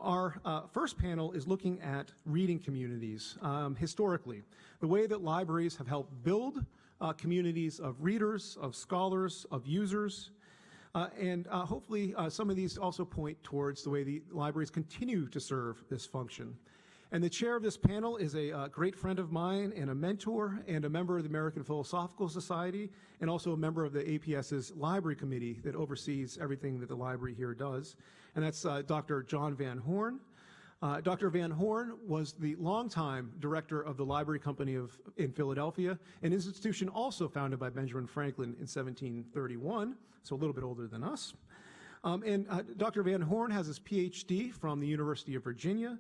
Our first panel is looking at reading communities historically, the way that libraries have helped build communities of readers, of scholars, of users, and hopefully some of these also point towards the way the libraries continue to serve this function. And the chair of this panel is a great friend of mine and a mentor and a member of the American Philosophical Society and also a member of the APS's library committee that oversees everything that the library here does. And that's Dr. John Van Horne. Dr. Van Horne was the longtime director of the Library Company in Philadelphia, an institution also founded by Benjamin Franklin in 1731, so a little bit older than us. Dr. Van Horne has his PhD from the University of Virginia.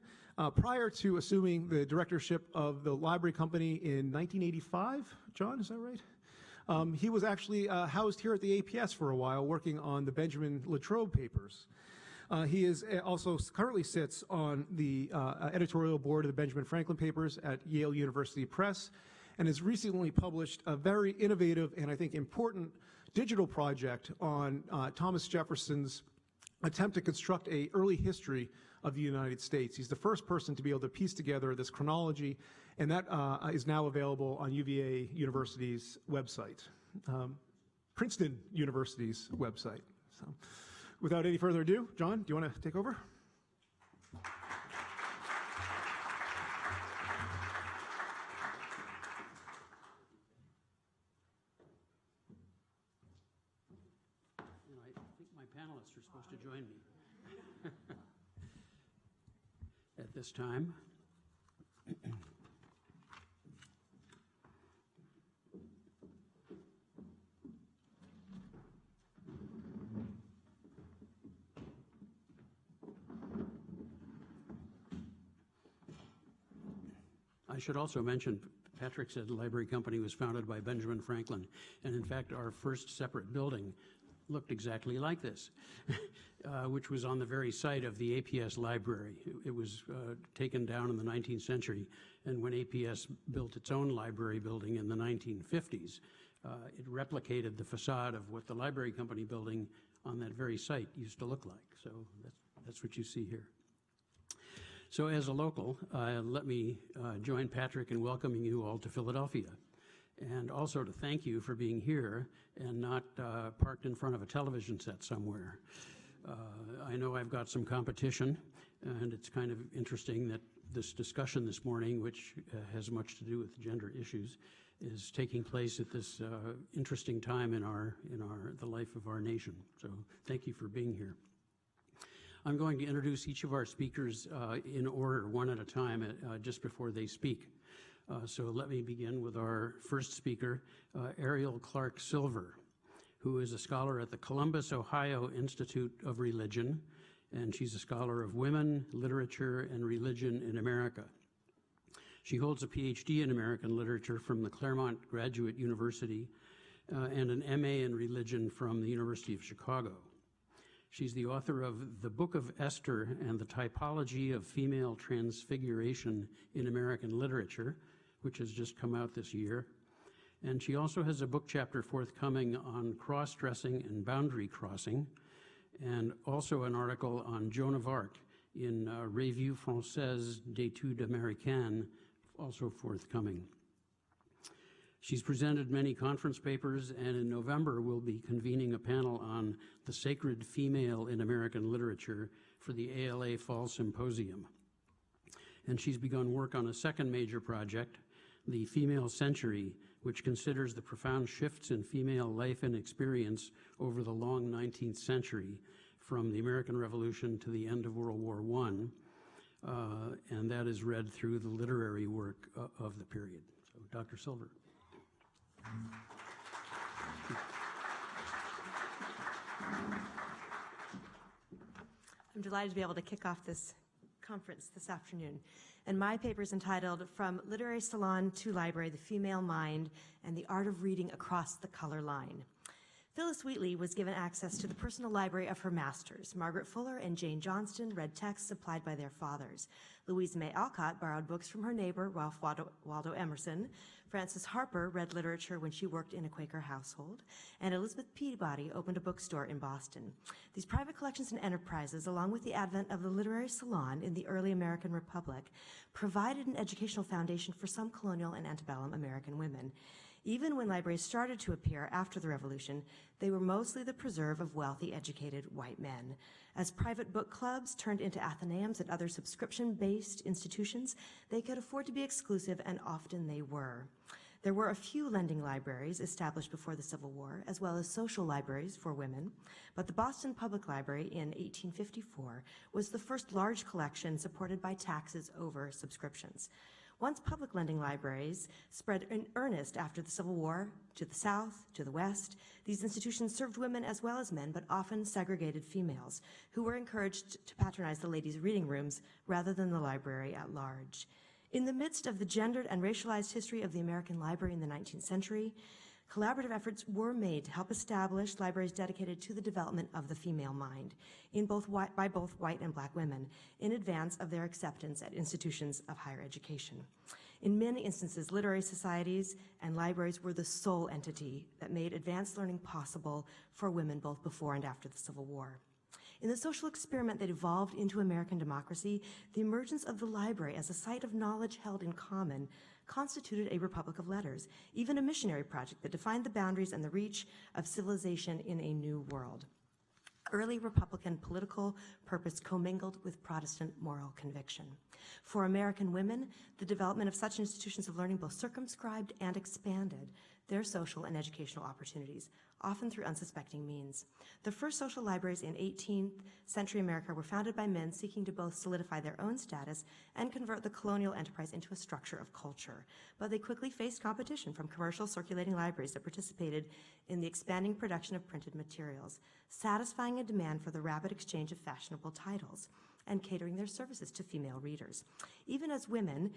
Prior to assuming the directorship of the Library Company in 1985, John, is that right? He was actually housed here at the APS for a while, working on the Benjamin Latrobe papers. He is also currently sits on the editorial board of the Benjamin Franklin papers at Yale University Press and has recently published a very innovative and I think important digital project on Thomas Jefferson's attempt to construct an early history of the United States. He's the first person to be able to piece together this chronology, and that is now available on UVA University's website, Princeton University's website. So, without any further ado, John, do you want to take over? I think my panelists are supposed to join me at this time. I should also mention, Patrick said the Library Company was founded by Benjamin Franklin, and in fact our first separate building looked exactly like this, which was on the very site of the APS library. It was taken down in the 19th century, and when APS built its own library building in the 1950s, it replicated the facade of what the Library Company building on that very site used to look like. So that's what you see here. So as a local, let me join Patrick in welcoming you all to Philadelphia, and also to thank you for being here and not parked in front of a television set somewhere. I know I've got some competition, and it's kind of interesting that this discussion this morning, which has much to do with gender issues, is taking place at this interesting time in the life of our nation. So thank you for being here. I'm going to introduce each of our speakers in order, one at a time, just before they speak. So let me begin with our first speaker, Ariel Clark Silver, who is a scholar at the Columbus, Ohio Institute of Religion, and she's a scholar of women, literature, and religion in America. She holds a PhD in American literature from the Claremont Graduate University and an MA in religion from the University of Chicago. She's the author of The Book of Esther and the Typology of Female Transfiguration in American Literature, which has just come out this year. And she also has a book chapter forthcoming on cross-dressing and boundary crossing, and also an article on Joan of Arc in Revue Française d'études américaines, also forthcoming. She's presented many conference papers, and in November we'll be convening a panel on the sacred female in American literature for the ALA Fall Symposium. And she's begun work on a second major project, The Female Century, which considers the profound shifts in female life and experience over the long 19th century, from the American Revolution to the end of World War I, and that is read through the literary work of the period. So, Dr. Silver. I'm delighted to be able to kick off this conference this afternoon. And my paper is entitled From Literary Salon to Library, the Female Mind and the Art of Reading Across the Color Line. Phyllis Wheatley was given access to the personal library of her masters. Margaret Fuller and Jane Johnston read texts supplied by their fathers. Louisa May Alcott borrowed books from her neighbor, Ralph Waldo Emerson. Frances Harper read literature when she worked in a Quaker household, and Elizabeth Peabody opened a bookstore in Boston. These private collections and enterprises, along with the advent of the literary salon in the early American Republic, provided an educational foundation for some colonial and antebellum American women. Even when libraries started to appear after the Revolution, they were mostly the preserve of wealthy, educated white men. As private book clubs turned into athenaeums and other subscription-based institutions, they could afford to be exclusive, and often they were. There were a few lending libraries established before the Civil War, as well as social libraries for women, but the Boston Public Library in 1854 was the first large collection supported by taxes over subscriptions. Once public lending libraries spread in earnest after the Civil War to the South, to the West, these institutions served women as well as men, but often segregated females, who were encouraged to patronize the ladies' reading rooms rather than the library at large. In the midst of the gendered and racialized history of the American library in the 19th century, collaborative efforts were made to help establish libraries dedicated to the development of the female mind by both white and black women in advance of their acceptance at institutions of higher education. In many instances, literary societies and libraries were the sole entity that made advanced learning possible for women both before and after the Civil War. In the social experiment that evolved into American democracy, the emergence of the library as a site of knowledge held in common constituted a republic of letters, even a missionary project that defined the boundaries and the reach of civilization in a new world. Early Republican political purpose commingled with Protestant moral conviction. For American women, the development of such institutions of learning both circumscribed and expanded their social and educational opportunities, often through unsuspecting means. The first social libraries in 18th century America were founded by men seeking to both solidify their own status and convert the colonial enterprise into a structure of culture. But they quickly faced competition from commercial circulating libraries that participated in the expanding production of printed materials, satisfying a demand for the rapid exchange of fashionable titles and catering their services to female readers. Even as women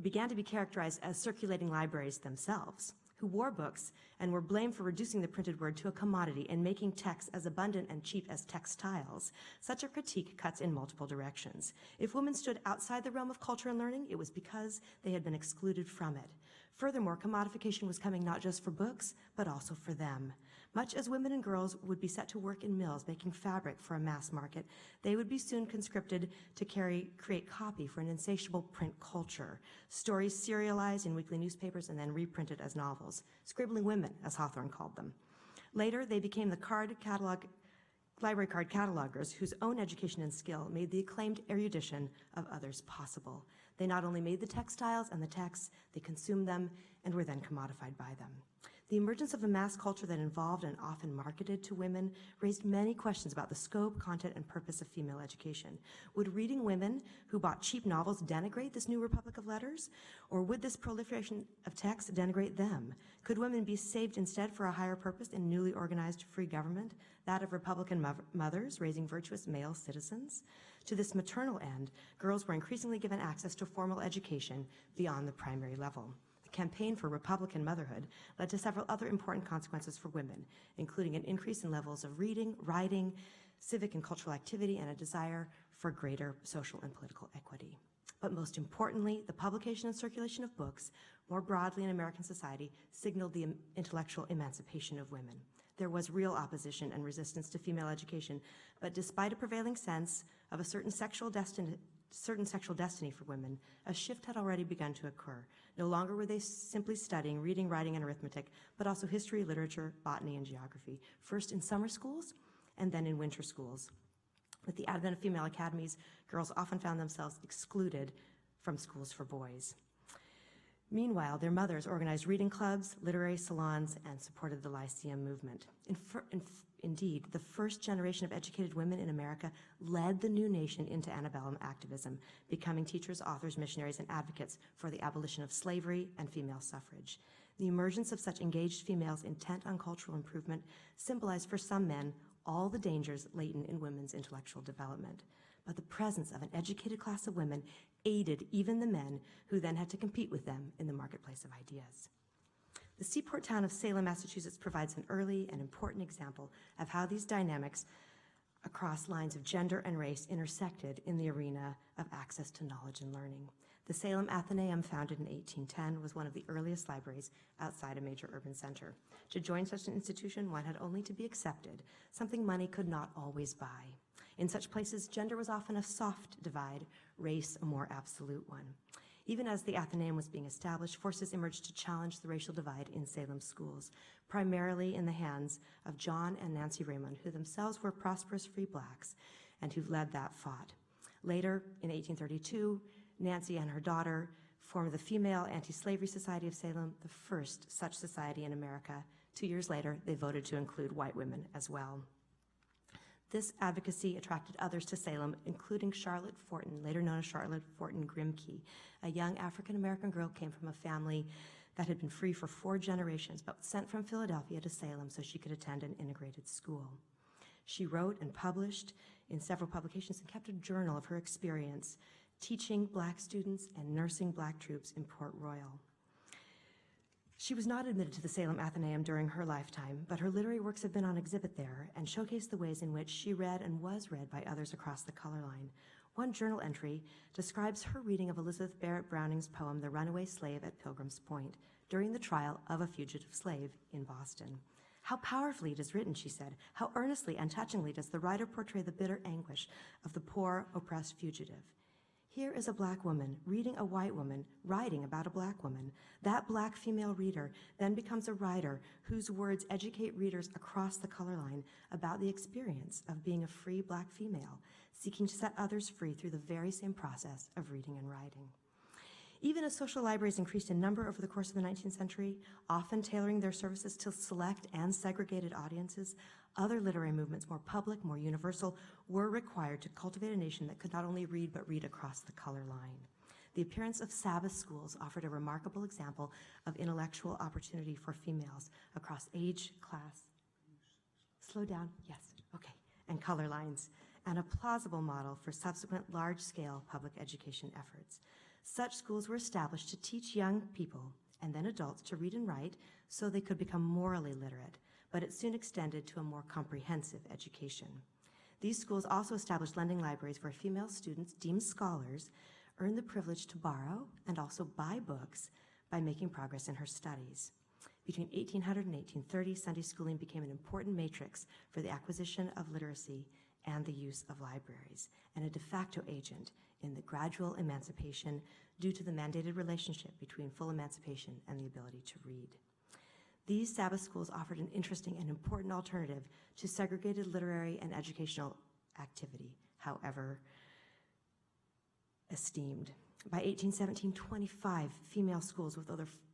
began to be characterized as circulating libraries themselves, who wore books and were blamed for reducing the printed word to a commodity and making texts as abundant and cheap as textiles, such a critique cuts in multiple directions. If women stood outside the realm of culture and learning, it was because they had been excluded from it. Furthermore, commodification was coming not just for books, but also for them. Much as women and girls would be set to work in mills making fabric for a mass market, they would be soon conscripted to create copy for an insatiable print culture, stories serialized in weekly newspapers and then reprinted as novels, scribbling women, as Hawthorne called them. Later, they became the library card catalogers whose own education and skill made the acclaimed erudition of others possible. They not only made the textiles and the texts, they consumed them and were then commodified by them. The emergence of a mass culture that involved and often marketed to women raised many questions about the scope, content, and purpose of female education. Would reading women who bought cheap novels denigrate this new republic of letters? Or would this proliferation of texts denigrate them? Could women be saved instead for a higher purpose in newly organized free government, that of Republican mothers raising virtuous male citizens? To this maternal end, girls were increasingly given access to formal education beyond the primary level. Campaign for Republican motherhood led to several other important consequences for women, including an increase in levels of reading, writing, civic and cultural activity, and a desire for greater social and political equity. But most importantly, the publication and circulation of books, more broadly in American society, signaled the intellectual emancipation of women. There was real opposition and resistance to female education, but despite a prevailing sense of a certain sexual destiny for women, a shift had already begun to occur. No longer were they simply studying reading, writing, and arithmetic, but also history, literature, botany, and geography, first in summer schools and then in winter schools. With the advent of female academies, girls often found themselves excluded from schools for boys. Meanwhile, their mothers organized reading clubs, literary salons, and supported the Lyceum movement. Indeed, the first generation of educated women in America led the new nation into antebellum activism, becoming teachers, authors, missionaries, and advocates for the abolition of slavery and female suffrage. The emergence of such engaged females intent on cultural improvement symbolized for some men all the dangers latent in women's intellectual development. But the presence of an educated class of women aided even the men who then had to compete with them in the marketplace of ideas. The seaport town of Salem, Massachusetts provides an early and important example of how these dynamics across lines of gender and race intersected in the arena of access to knowledge and learning. The Salem Athenaeum, founded in 1810, was one of the earliest libraries outside a major urban center. To join such an institution, one had only to be accepted, something money could not always buy. In such places, gender was often a soft divide, race a more absolute one. Even as the Athenaeum was being established, forces emerged to challenge the racial divide in Salem schools, primarily in the hands of John and Nancy Raymond, who themselves were prosperous free blacks and who led that fight. Later, in 1832, Nancy and her daughter formed the Female Anti-Slavery Society of Salem, the first such society in America. 2 years later, they voted to include white women as well. This advocacy attracted others to Salem, including Charlotte Fortin, later known as Charlotte Fortin Grimke. A young African-American girl came from a family that had been free for 4 generations, but sent from Philadelphia to Salem so she could attend an integrated school. She wrote and published in several publications and kept a journal of her experience teaching black students and nursing black troops in Port Royal. She was not admitted to the Salem Athenaeum during her lifetime, but her literary works have been on exhibit there and showcase the ways in which she read and was read by others across the color line. One journal entry describes her reading of Elizabeth Barrett Browning's poem, The Runaway Slave at Pilgrim's Point, during the trial of a fugitive slave in Boston. How powerfully it is written, she said. How earnestly and touchingly does the writer portray the bitter anguish of the poor, oppressed fugitive. Here is a black woman reading a white woman writing about a black woman. That black female reader then becomes a writer whose words educate readers across the color line about the experience of being a free black female, seeking to set others free through the very same process of reading and writing. Even as social libraries increased in number over the course of the 19th century, often tailoring their services to select and segregated audiences, other literary movements, more public, more universal, were required to cultivate a nation that could not only read, but read across the color line. The appearance of Sabbath schools offered a remarkable example of intellectual opportunity for females across age, class, slow down, yes, okay, and color lines, and a plausible model for subsequent large-scale public education efforts. Such schools were established to teach young people and then adults to read and write so they could become morally literate, but it soon extended to a more comprehensive education. These schools also established lending libraries where female students, deemed scholars, earned the privilege to borrow and also buy books by making progress in her studies. Between 1800 and 1830, Sunday schooling became an important matrix for the acquisition of literacy and the use of libraries, and a de facto agent in the gradual emancipation due to the mandated relationship between full emancipation and the ability to read. These Sabbath schools offered an interesting and important alternative to segregated literary and educational activity, however esteemed. By 1817, 25 female schools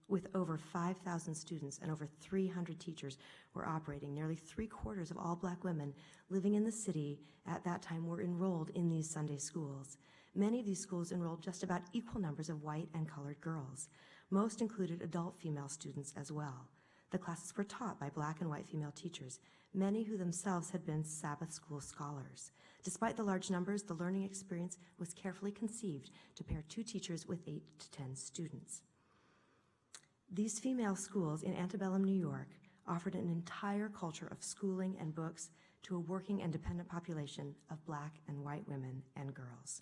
with over 5,000 students and over 300 teachers were operating. Nearly 3/4 of all black women living in the city at that time were enrolled in these Sunday schools. Many of these schools enrolled just about equal numbers of white and colored girls. Most included adult female students as well. The classes were taught by black and white female teachers, many who themselves had been Sabbath school scholars. Despite the large numbers, the learning experience was carefully conceived to pair 2 teachers with 8 to 10 students. These female schools in antebellum New York offered an entire culture of schooling and books to a working and dependent population of black and white women and girls.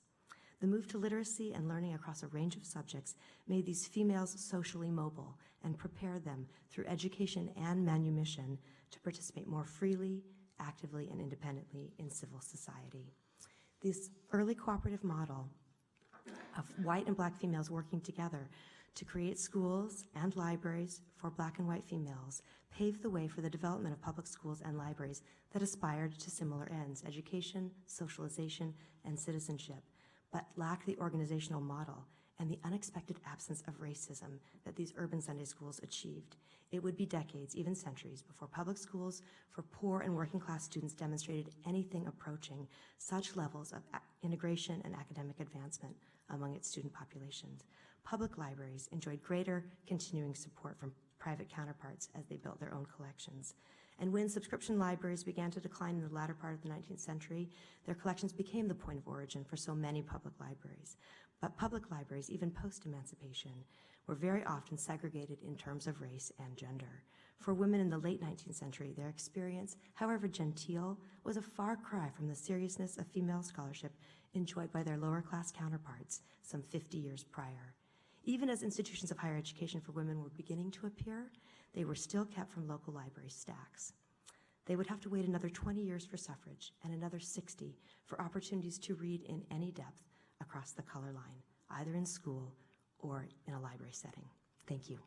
The move to literacy and learning across a range of subjects made these females socially mobile and prepared them through education and manumission to participate more freely, actively, and independently in civil society. This early cooperative model of white and black females working together to create schools and libraries for black and white females paved the way for the development of public schools and libraries that aspired to similar ends: education, socialization, and citizenship, but lacked the organizational model and the unexpected absence of racism that these urban Sunday schools achieved. It would be decades, even centuries, before public schools for poor and working class students demonstrated anything approaching such levels of integration and academic advancement among its student populations. Public libraries enjoyed greater continuing support from private counterparts as they built their own collections. And when subscription libraries began to decline in the latter part of the 19th century, their collections became the point of origin for so many public libraries. But public libraries, even post-emancipation, were very often segregated in terms of race and gender. For women in the late 19th century, their experience, however genteel, was a far cry from the seriousness of female scholarship enjoyed by their lower-class counterparts some 50 years prior. Even as institutions of higher education for women were beginning to appear, they were still kept from local library stacks. They would have to wait another 20 years for suffrage and another 60 for opportunities to read in any depth across the color line, either in school or in a library setting. Thank you.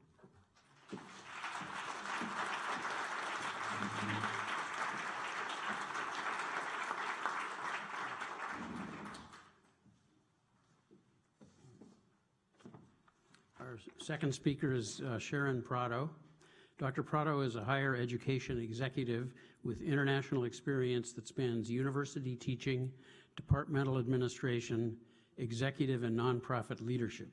Our second speaker is Sharon Prado. Dr. Prado is a higher education executive with international experience that spans university teaching, departmental administration, executive and nonprofit leadership.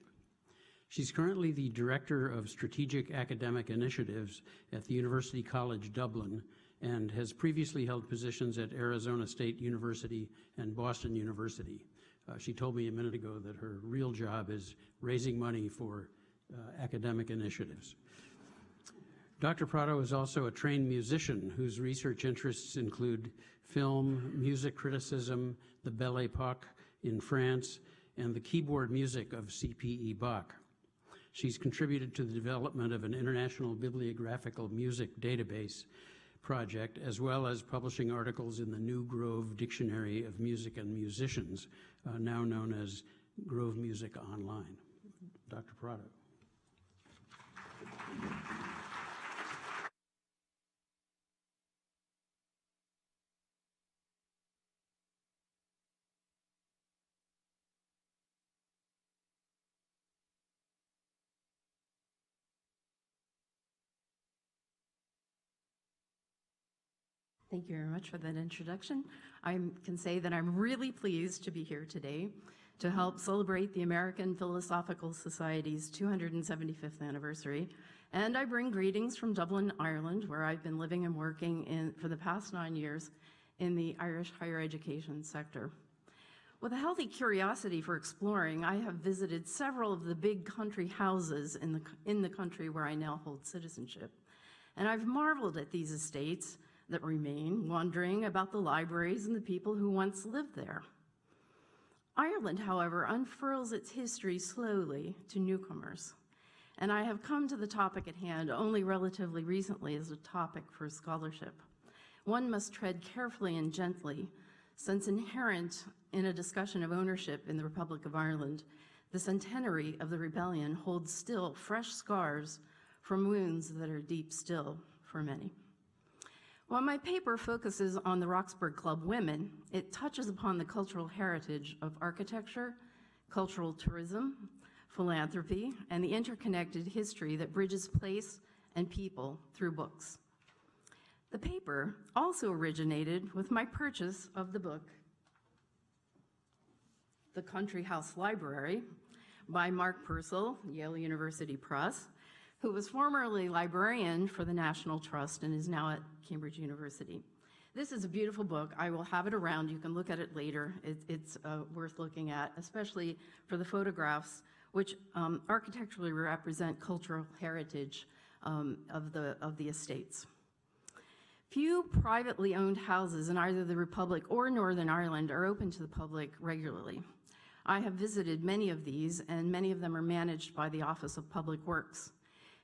She's currently the Director of Strategic Academic Initiatives at the University College Dublin and has previously held positions at Arizona State University and Boston University. She told me a minute ago that her real job is raising money for academic initiatives. Dr. Prado is also a trained musician whose research interests include film, music criticism, the Belle Époque in France, and the keyboard music of C.P.E. Bach. She's contributed to the development of an international bibliographical music database project, as well as publishing articles in the New Grove Dictionary of Music and Musicians, now known as Grove Music Online. Dr. Prado. Thank you very much for that introduction. I can say that I'm really pleased to be here today to help celebrate the American Philosophical Society's 275th anniversary, and I bring greetings from Dublin, Ireland, where I've been living and working for the past 9 years in the Irish higher education sector. With a healthy curiosity for exploring, I have visited several of the big country houses in the country where I now hold citizenship, and I've marveled at these estates that remain, wondering about the libraries and the people who once lived there. Ireland, however, unfurls its history slowly to newcomers, and I have come to the topic at hand only relatively recently as a topic for scholarship. One must tread carefully and gently, since inherent in a discussion of ownership in the Republic of Ireland, the centenary of the rebellion holds still fresh scars from wounds that are deep still for many. While my paper focuses on the Roxburghe Club women, it touches upon the cultural heritage of architecture, cultural tourism, philanthropy, and the interconnected history that bridges place and people through books. The paper also originated with my purchase of the book, The Country House Library, by Mark Purcell, Yale University Press, who was formerly librarian for the National Trust and is now at Cambridge University. This is a beautiful book. I will have it around. You can look at it later. It's worth looking at, especially for the photographs, which architecturally represent cultural heritage of the estates. Few privately owned houses in either the Republic or Northern Ireland are open to the public regularly. I have visited many of these, and many of them are managed by the Office of Public Works.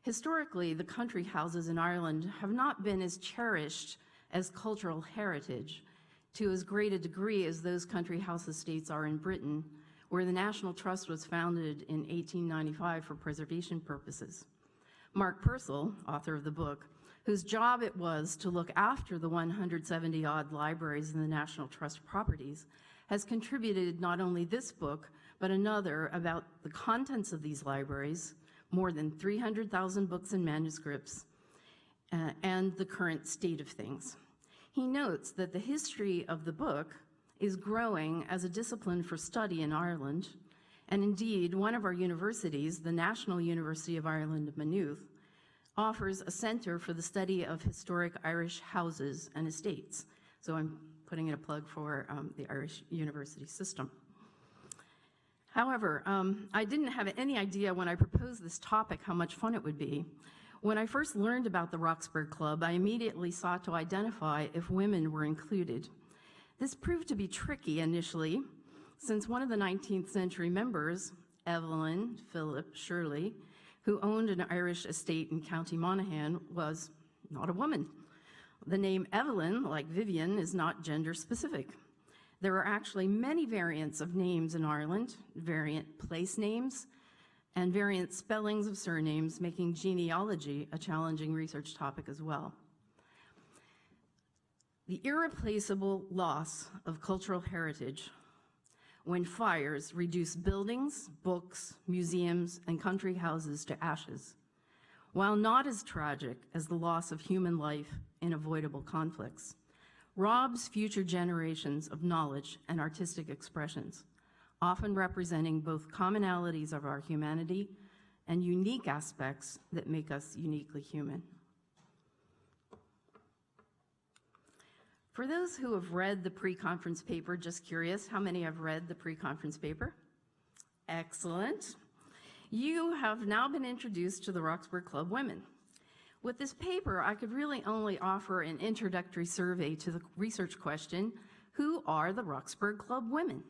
Historically, the country houses in Ireland have not been as cherished as cultural heritage to as great a degree as those country house estates are in Britain, where the National Trust was founded in 1895 for preservation purposes. Mark Purcell, author of the book, whose job it was to look after the 170-odd libraries in the National Trust properties, has contributed not only this book, but another about the contents of these libraries, more than 300,000 books and manuscripts, and the current state of things. He notes that the history of the book is growing as a discipline for study in Ireland, and indeed, one of our universities, the National University of Ireland, Maynooth, offers a center for the study of historic Irish houses and estates. So I'm putting in a plug for the Irish university system. However, I didn't have any idea when I proposed this topic how much fun it would be. When I first learned about the Roxburghe Club, I immediately sought to identify if women were included. This proved to be tricky initially, since one of the 19th century members, Evelyn Philip Shirley, who owned an Irish estate in County Monaghan, was not a woman. The name Evelyn, like Vivian, is not gender specific. There are actually many variants of names in Ireland, variant place names, and variant spellings of surnames, making genealogy a challenging research topic as well. The irreplaceable loss of cultural heritage when fires reduce buildings, books, museums, and country houses to ashes, while not as tragic as the loss of human life in avoidable conflicts, robs future generations of knowledge and artistic expressions, often representing both commonalities of our humanity and unique aspects that make us uniquely human. For those who have read the pre-conference paper, just curious, how many have read the pre-conference paper? Excellent. You have now been introduced to the Roxburghe Club women. With this paper, I could really only offer an introductory survey to the research question, who are the Roxburghe Club women?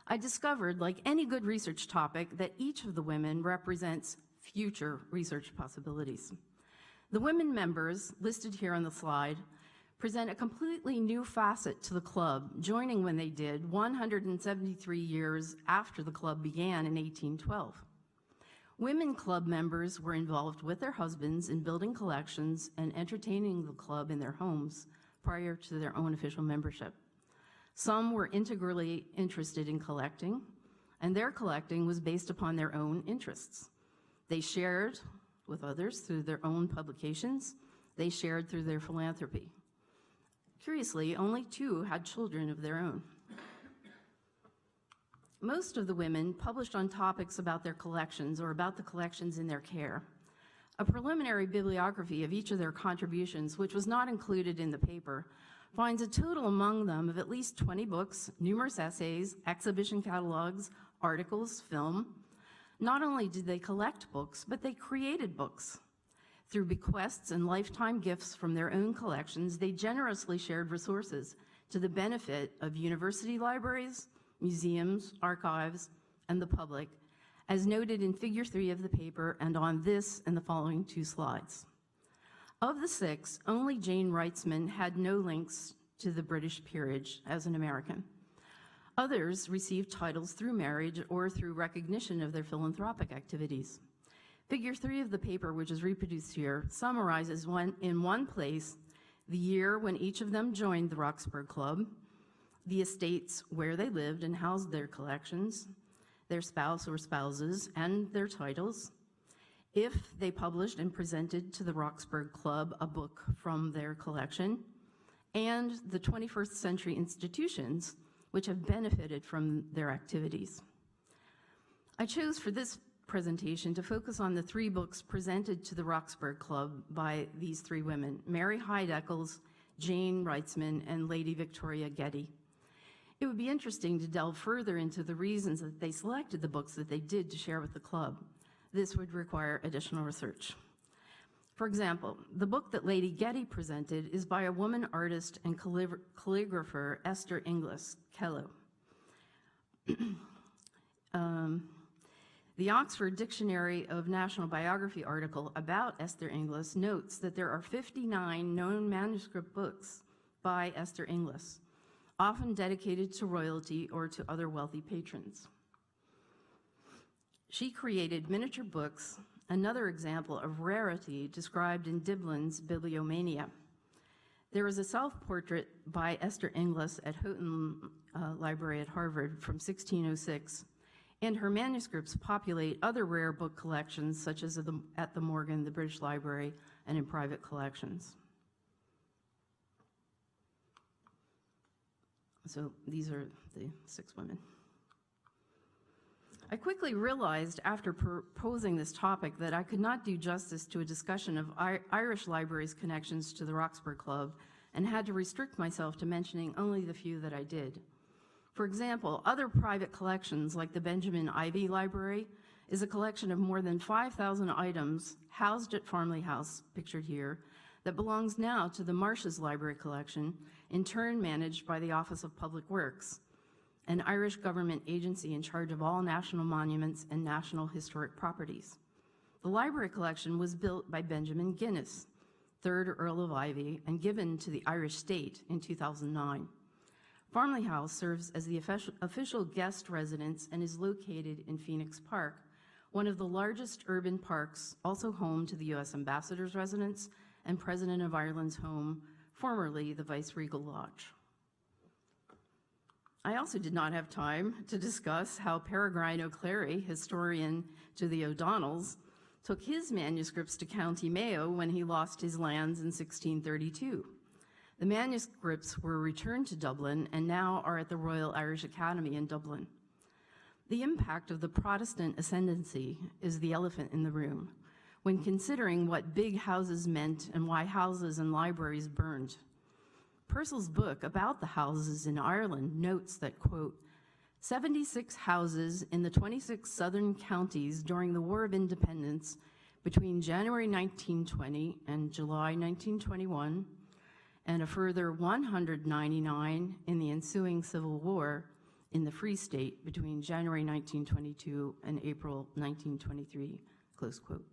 I discovered, like any good research topic, that each of the women represents future research possibilities. The women members, listed here on the slide, present a completely new facet to the club, joining when they did 173 years after the club began in 1812. Women club members were involved with their husbands in building collections and entertaining the club in their homes prior to their own official membership. Some were integrally interested in collecting, and their collecting was based upon their own interests. They shared with others through their own publications. They shared through their philanthropy. Curiously, only 2 had children of their own. Most of the women published on topics about their collections or about the collections in their care. A preliminary bibliography of each of their contributions, which was not included in the paper, finds a total among them of at least 20 books, numerous essays, exhibition catalogs, articles, film. Not only did they collect books, but they created books. Through bequests and lifetime gifts from their own collections, they generously shared resources to the benefit of university libraries, museums, archives, and the public, as noted in Figure 3 of the paper and on this and the following 2 slides. Of the 6, only Jane Wrightsman had no links to the British peerage as an American. Others received titles through marriage or through recognition of their philanthropic activities. Figure 3 of the paper, which is reproduced here, summarizes in one place the year when each of them joined the Roxburghe Club, the estates where they lived and housed their collections, their spouse or spouses, and their titles, if they published and presented to the Roxburghe Club a book from their collection, and the 21st century institutions which have benefited from their activities. I chose for this presentation to focus on the 3 books presented to the Roxburghe Club by these 3 women, Mary Hyde Eccles, Jane Wrightsman, and Lady Victoria Getty. It would be interesting to delve further into the reasons that they selected the books that they did to share with the club. This would require additional research. For example, the book that Lady Getty presented is by a woman artist and calligrapher, Esther Inglis, Kello. The Oxford Dictionary of National Biography article about Esther Inglis notes that there are 59 known manuscript books by Esther Inglis, often dedicated to royalty or to other wealthy patrons. She created miniature books, another example of rarity described in Diblin's Bibliomania. There is a self-portrait by Esther Inglis at Houghton Library at Harvard from 1606, and her manuscripts populate other rare book collections, such as at the Morgan, the British Library, and in private collections. So these are the 6 women. I quickly realized after proposing this topic that I could not do justice to a discussion of Irish libraries' connections to the Roxburghe Club and had to restrict myself to mentioning only the few that I did. For example, other private collections like the Benjamin Ivy Library is a collection of more than 5,000 items housed at Farmley House, pictured here, that belongs now to the Marsh's Library Collection, in turn managed by the Office of Public Works, an Irish government agency in charge of all national monuments and national historic properties. The library collection was built by Benjamin Guinness, 3rd Earl of Ivy, and given to the Irish state in 2009. Farmley House serves as the official guest residence and is located in Phoenix Park, one of the largest urban parks, also home to the U.S. Ambassador's residence and President of Ireland's home, formerly the Viceregal Lodge. I also did not have time to discuss how Peregrine O'Clery, historian to the O'Donnells, took his manuscripts to County Mayo when he lost his lands in 1632. The manuscripts were returned to Dublin and now are at the Royal Irish Academy in Dublin. The impact of the Protestant ascendancy is the elephant in the room when considering what big houses meant and why houses and libraries burned. Purcell's book about the houses in Ireland notes that, quote, 76 houses in the 26 southern counties during the War of Independence between January 1920 and July 1921, and a further 199 in the ensuing Civil War in the Free State between January 1922 and April 1923, close quote.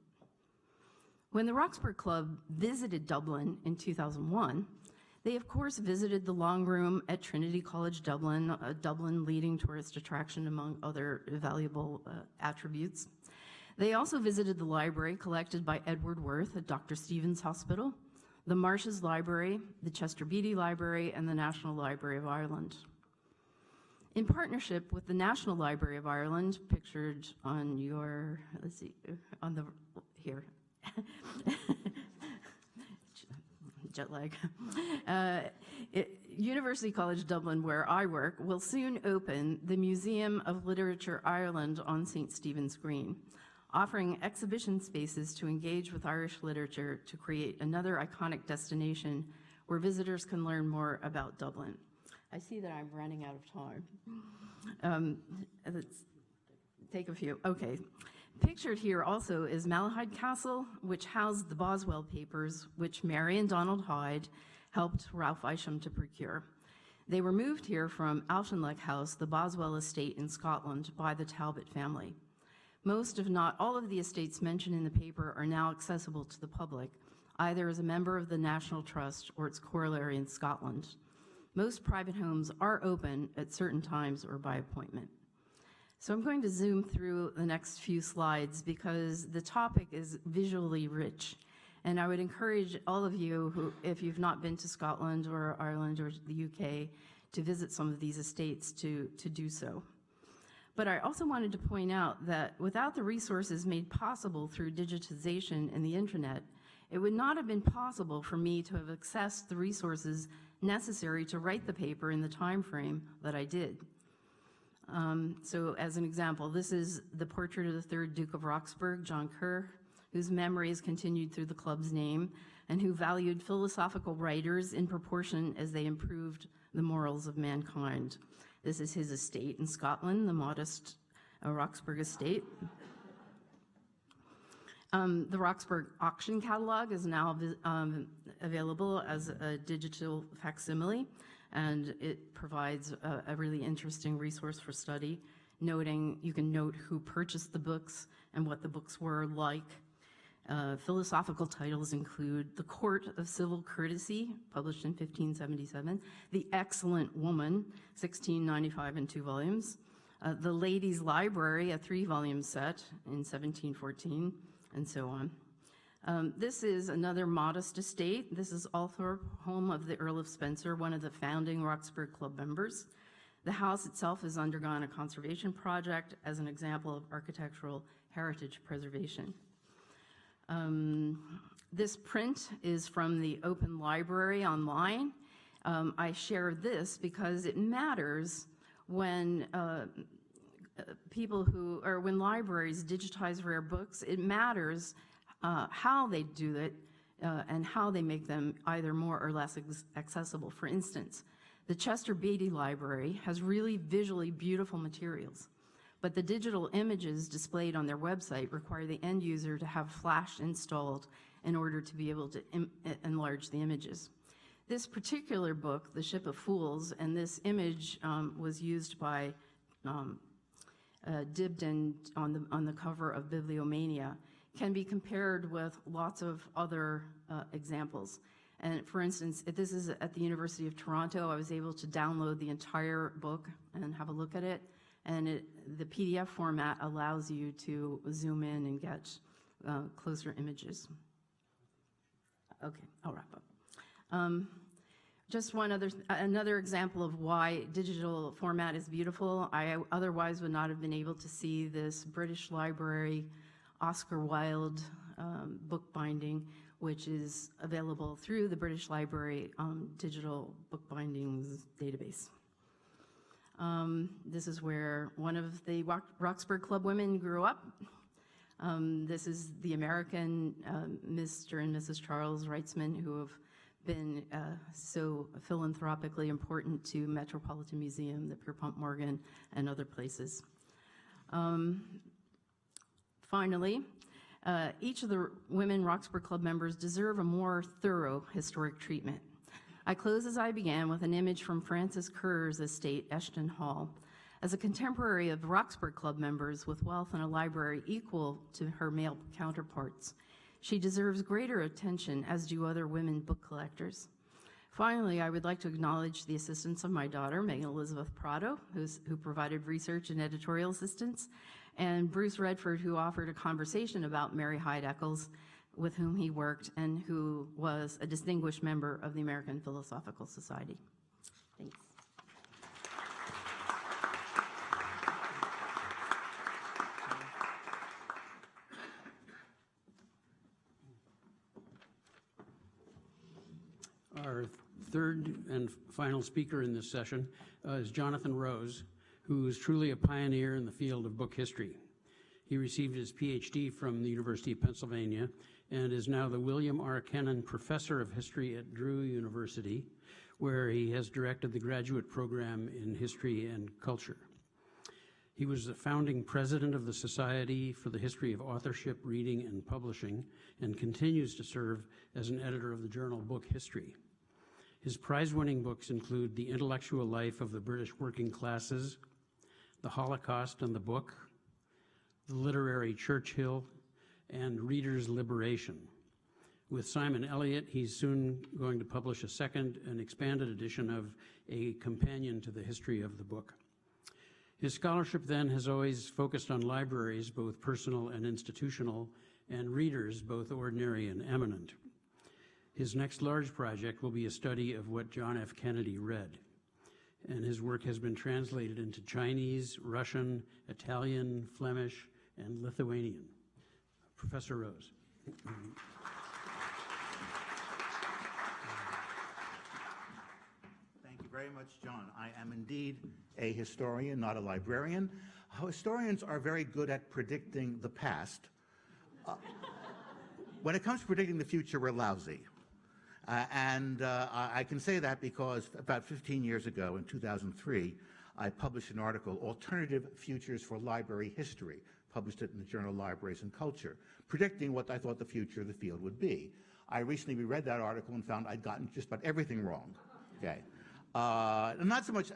When the Roxburghe Club visited Dublin in 2001, they of course visited the Long Room at Trinity College Dublin, a Dublin leading tourist attraction among other valuable attributes. They also visited the library collected by Edward Worth at Dr. Stevens Hospital, the Marsh's Library, the Chester Beatty Library, and the National Library of Ireland. In partnership with the National Library of Ireland, pictured on your, let's see, on the, here, jet lag. University College Dublin, where I work, will soon open the Museum of Literature Ireland on St. Stephen's Green, offering exhibition spaces to engage with Irish literature to create another iconic destination where visitors can learn more about Dublin. I see that I'm running out of time. Let's take a few. Okay. Pictured here also is Malahide Castle, which housed the Boswell papers, which Mary and Donald Hyde helped Ralph Isham to procure. They were moved here from Auchinleck House, the Boswell estate in Scotland, by the Talbot family. Most, if not all, of the estates mentioned in the paper are now accessible to the public, either as a member of the National Trust or its corollary in Scotland. Most private homes are open at certain times or by appointment. So I'm going to zoom through the next few slides because the topic is visually rich. And I would encourage all of you who, if you've not been to Scotland or Ireland or the UK, to visit some of these estates to do so. But I also wanted to point out that without the resources made possible through digitization and the internet, it would not have been possible for me to have accessed the resources necessary to write the paper in the time frame that I did. So as an example, this is the portrait of the 3rd Duke of Roxburghe, John Kerr, whose memory is continued through the club's name, and who valued philosophical writers in proportion as they improved the morals of mankind. This is his estate in Scotland, the modest Roxburghe estate. The Roxburghe auction catalog is now available as a digital facsimile, and it provides a really interesting resource for study, noting, you can note who purchased the books and what the books were like. Philosophical titles include The Court of Civil Courtesy, published in 1577, The Excellent Woman, 1695 in 2 volumes, The Ladies' Library, a 3-volume set in 1714, and so on. This is another modest estate. This is Althorpe, home of the Earl of Spencer, one of the founding Roxburghe Club members. The house itself has undergone a conservation project as an example of architectural heritage preservation. This print is from the Open Library online. I share this because it matters when when libraries digitize rare books. It matters how they do it and how they make them either more or less accessible. For instance, the Chester Beatty Library has really visually beautiful materials, but the digital images displayed on their website require the end user to have Flash installed in order to be able to enlarge the images. This particular book, The Ship of Fools, and this image was used by Dibdin on the cover of Bibliomania, can be compared with lots of other examples. And for instance, if this is at the University of Toronto, I was able to download the entire book and have a look at it. And the PDF format allows you to zoom in and get closer images. Okay, I'll wrap up. Just another example of why digital format is beautiful. I otherwise would not have been able to see this British Library Oscar Wilde book binding, which is available through the British Library digital book bindings database. This is where one of the Roxburghe Club women grew up. This is the American Mr. and Mrs. Charles Reitzman, who have been so philanthropically important to Metropolitan Museum, the Pierpont Morgan, and other places. Finally, each of the women Roxburghe Club members deserve a more thorough historic treatment. I close as I began with an image from Frances Kerr's estate, Eshton Hall. As a contemporary of Roxburghe Club members with wealth and a library equal to her male counterparts, she deserves greater attention, as do other women book collectors. Finally, I would like to acknowledge the assistance of my daughter, Megan Elizabeth Prado, who provided research and editorial assistance, and Bruce Redford, who offered a conversation about Mary Hyde Eccles, with whom he worked and who was a distinguished member of the American Philosophical Society. Thanks. Our third and final speaker in this session is Jonathan Rose, who is truly a pioneer in the field of book history. He received his PhD from the University of Pennsylvania and is now the William R. Kennan Professor of History at Drew University, where he has directed the graduate program in history and culture. He was the founding president of the Society for the History of Authorship, Reading, and Publishing, and continues to serve as an editor of the journal Book History. His prize-winning books include The Intellectual Life of the British Working Classes, The Holocaust and the Book, The Literary Churchill, and Reader's Liberation. With Simon Elliott, he's soon going to publish a second and expanded edition of A Companion to the History of the Book. His scholarship then has always focused on libraries, both personal and institutional, and readers, both ordinary and eminent. His next large project will be a study of what John F. Kennedy read, and his work has been translated into Chinese, Russian, Italian, Flemish, and Lithuanian. Professor Rose. Thank you very much, John. I am indeed a historian, not a librarian. Historians are very good at predicting the past. When it comes to predicting the future, we're lousy. I can say that because about 15 years ago, in 2003, I published an article, Alternative Futures for Library History, published it in the journal Libraries and Culture, predicting what I thought the future of the field would be. I recently reread that article and found I'd gotten just about everything wrong. Okay. Not so much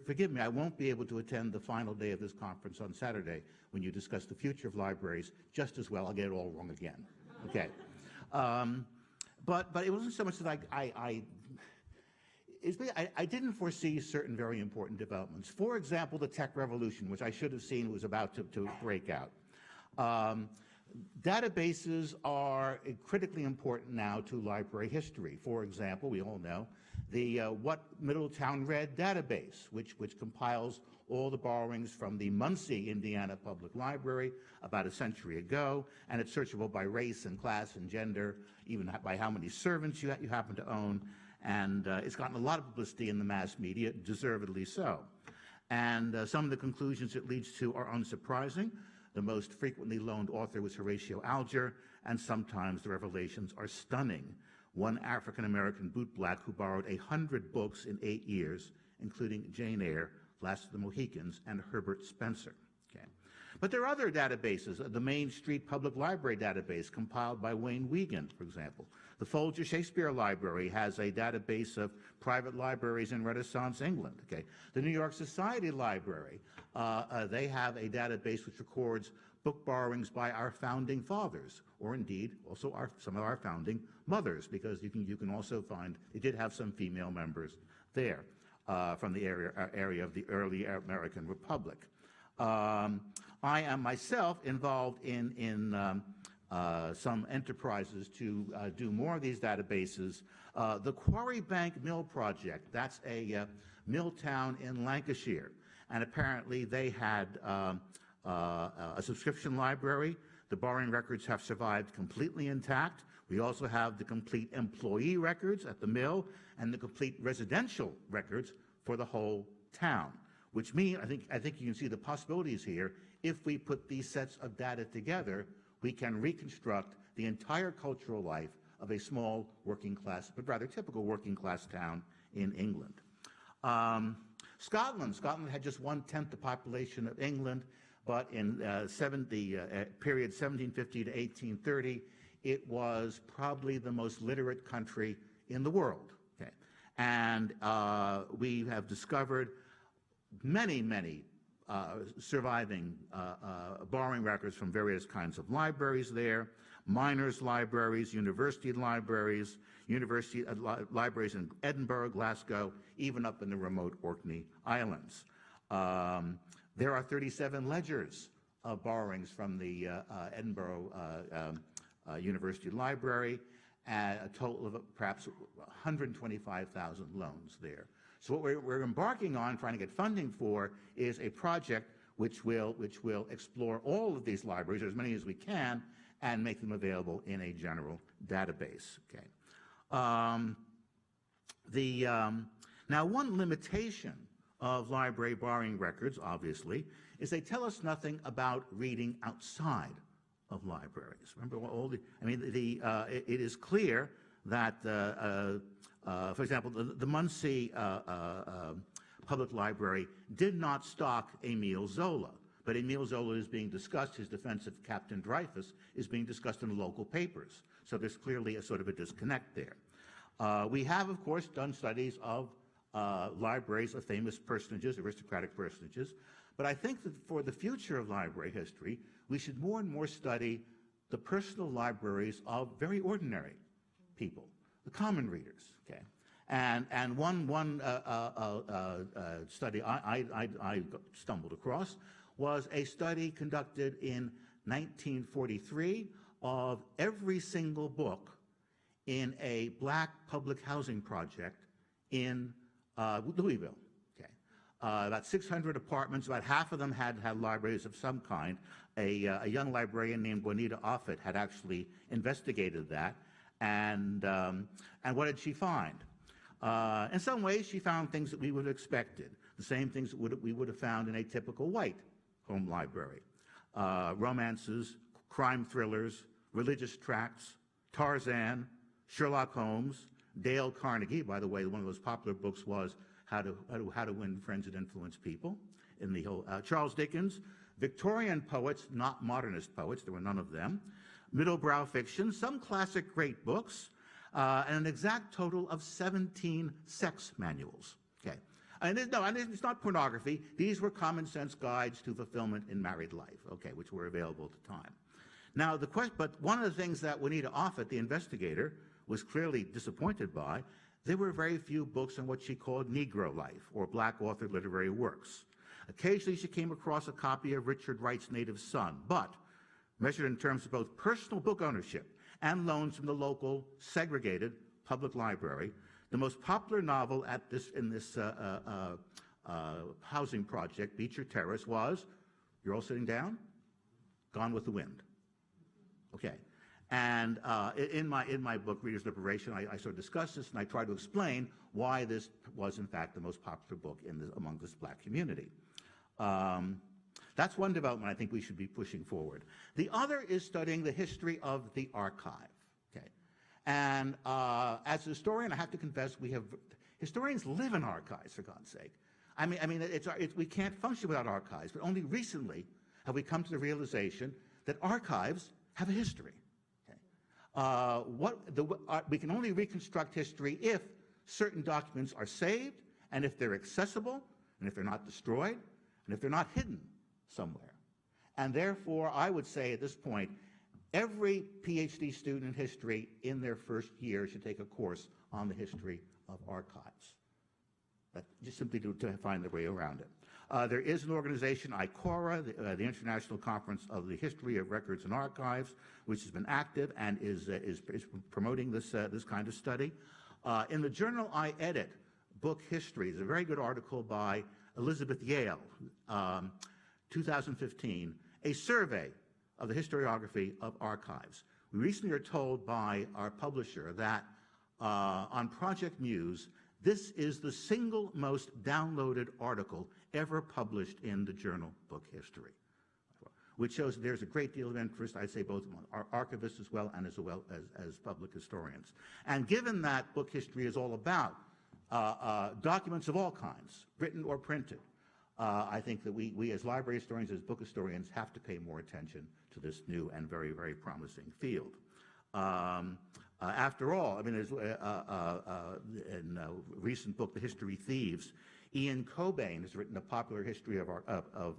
forgive me, I won't be able to attend the final day of this conference on Saturday when you discuss the future of libraries just as well. I'll get it all wrong again. Okay. But it wasn't so much that I didn't foresee certain very important developments. For example, the tech revolution, which I should have seen was about to break out. Databases are critically important now to library history. For example, we all know the What Middletown Read database, which compiles all the borrowings from the Muncie, Indiana Public Library about a century ago, and it's searchable by race and class and gender, even by how many servants you happen to own, and it's gotten a lot of publicity in the mass media, deservedly so. And some of the conclusions it leads to are unsurprising. The most frequently loaned author was Horatio Alger, and sometimes the revelations are stunning. One African-American bootblack who borrowed 100 books in 8 years, including Jane Eyre, Last of the Mohicans, and Herbert Spencer. Okay. But there are other databases. The Main Street Public Library database compiled by Wayne Wiegand, for example. The Folger Shakespeare Library has a database of private libraries in Renaissance England. Okay. The New York Society Library, they have a database which records book borrowings by our founding fathers, or indeed also some of our founding mothers, because you can also find, they did have some female members there from the area of the early American Republic. I am myself involved in some enterprises to do more of these databases. The Quarry Bank Mill Project, that's a mill town in Lancashire, and apparently they had a subscription library. The borrowing records have survived completely intact. We also have the complete employee records at the mill and the complete residential records for the whole town, which means, I think you can see the possibilities here. If we put these sets of data together, we can reconstruct the entire cultural life of a small working class, but rather typical working class town in England. Scotland had just 1/10 the population of England, but in the period 1750 to 1830, it was probably the most literate country in the world. Okay. And we have discovered many surviving borrowing records from various kinds of libraries there, miners' libraries, university libraries, libraries in Edinburgh, Glasgow, even up in the remote Orkney Islands. There are 37 ledgers of borrowings from the Edinburgh University Library, and a total of perhaps 125,000 loans there. So what we're embarking on, trying to get funding for, is a project which will explore all of these libraries, or as many as we can, and make them available in a general database. Okay. Now, one limitation of library borrowing records, obviously, is they tell us nothing about reading outside of libraries. Remember, it is clear that, for example, the Muncie Public Library did not stock Emile Zola, but Emile Zola is being discussed, his defense of Captain Dreyfus is being discussed in the local papers. So there's clearly a sort of a disconnect there. We have, of course, done studies of libraries of famous personages, aristocratic personages, but I think that for the future of library history, we should more and more study the personal libraries of very ordinary people, the common readers. Okay, and one study I stumbled across was a study conducted in 1943 of every single book in a black public housing project in Louisville. Okay, about 600 apartments. About half of them had libraries of some kind. A young librarian named Juanita Offutt had actually investigated that, and what did she find? In some ways, she found things that we would have expected, the same things that we would have found in a typical white home library: romances, crime thrillers, religious tracts, Tarzan, Sherlock Holmes, Dale Carnegie. By the way, one of those popular books was How to Win Friends and Influence People. In the whole Charles Dickens, Victorian poets, not modernist poets. There were none of them. Middlebrow fiction, some classic great books, and an exact total of 17 sex manuals. Okay, and it's not pornography. These were common sense guides to fulfillment in married life. Okay, which were available at the time. Now, but one of the things that Juanita Offutt, the investigator, was clearly disappointed by, there were very few books on what she called Negro life, or black authored literary works. Occasionally, she came across a copy of Richard Wright's Native Son, but measured in terms of both personal book ownership and loans from the local segregated public library, the most popular novel in this housing project, Beecher Terrace, was, you're all sitting down, Gone with the Wind. Okay. And in my book, Reader's Liberation, I sort of discuss this, and I try to explain why this was, in fact, the most popular book among this black community. That's one development I think we should be pushing forward. The other is studying the history of the archive. Okay. And as a historian, I have to confess, historians live in archives, for God's sake. We can't function without archives, but only recently have we come to the realization that archives have a history. Okay? We can only reconstruct history if certain documents are saved, and if they're accessible, and if they're not destroyed, and if they're not hidden somewhere. And therefore, I would say at this point, every PhD student in history in their first year should take a course on the history of archives. Just simply to find their way around it. There is an organization, ICORA, the International Conference of the History of Records and Archives, which has been active and is promoting this kind of study. In the journal I edit, Book History, is a very good article by Elizabeth Yale, 2015, a survey of the historiography of archives. We recently are told by our publisher that on Project Muse, this is the single most downloaded article ever published in the journal Book History, which shows there's a great deal of interest, I'd say, both among our archivists as well as public historians. And given that book history is all about documents of all kinds, written or printed, I think that we as library historians, as book historians, have to pay more attention to this new and very, very promising field. After all, I mean, there's in a recent book, The History Thieves, Ian Cobain has written a popular history of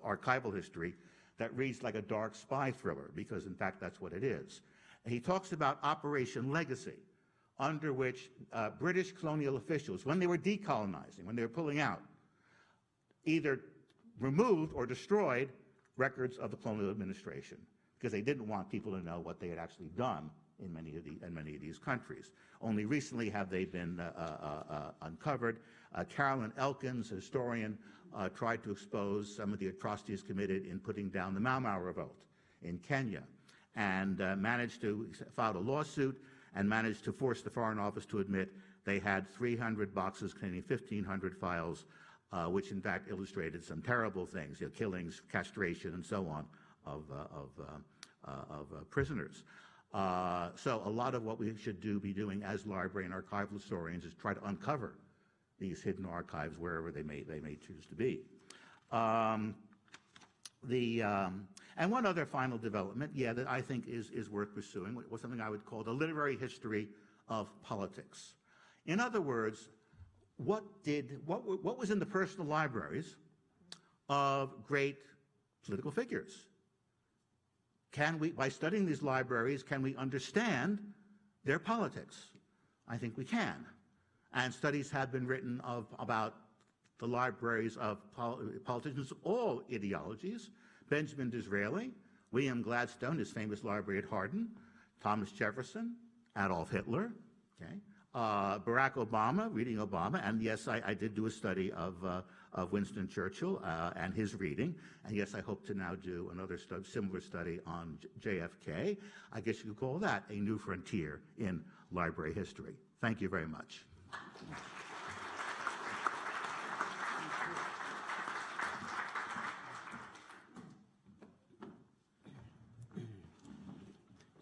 archival history that reads like a dark spy thriller, because in fact that's what it is. And he talks about Operation Legacy, under which British colonial officials, when they were decolonizing, when they were pulling out, either removed or destroyed records of the colonial administration, because they didn't want people to know what they had actually done in many of these countries. Only recently have they been uncovered. Carolyn Elkins, a historian, tried to expose some of the atrocities committed in putting down the Mau Mau revolt in Kenya, and managed to file a lawsuit and managed to force the Foreign Office to admit they had 300 boxes containing 1,500 files, which in fact illustrated some terrible things, killings, castration, and so on of prisoners. So a lot of what we should be doing as library and archival historians is try to uncover these hidden archives wherever they may choose to be. And one other final development, that I think is worth pursuing, was something I would call the literary history of politics. In other words, what was in the personal libraries of great political figures? Can we, by studying these libraries, can we understand their politics? I think we can. And studies have been written about the libraries of politicians of all ideologies. Benjamin Disraeli, William Gladstone, his famous library at Horne, Thomas Jefferson, Adolf Hitler, okay? Barack Obama, reading Obama, and yes, I did do a study of Winston Churchill and his reading, and yes, I hope to now do another similar study on JFK. I guess you could call that a new frontier in library history. Thank you very much.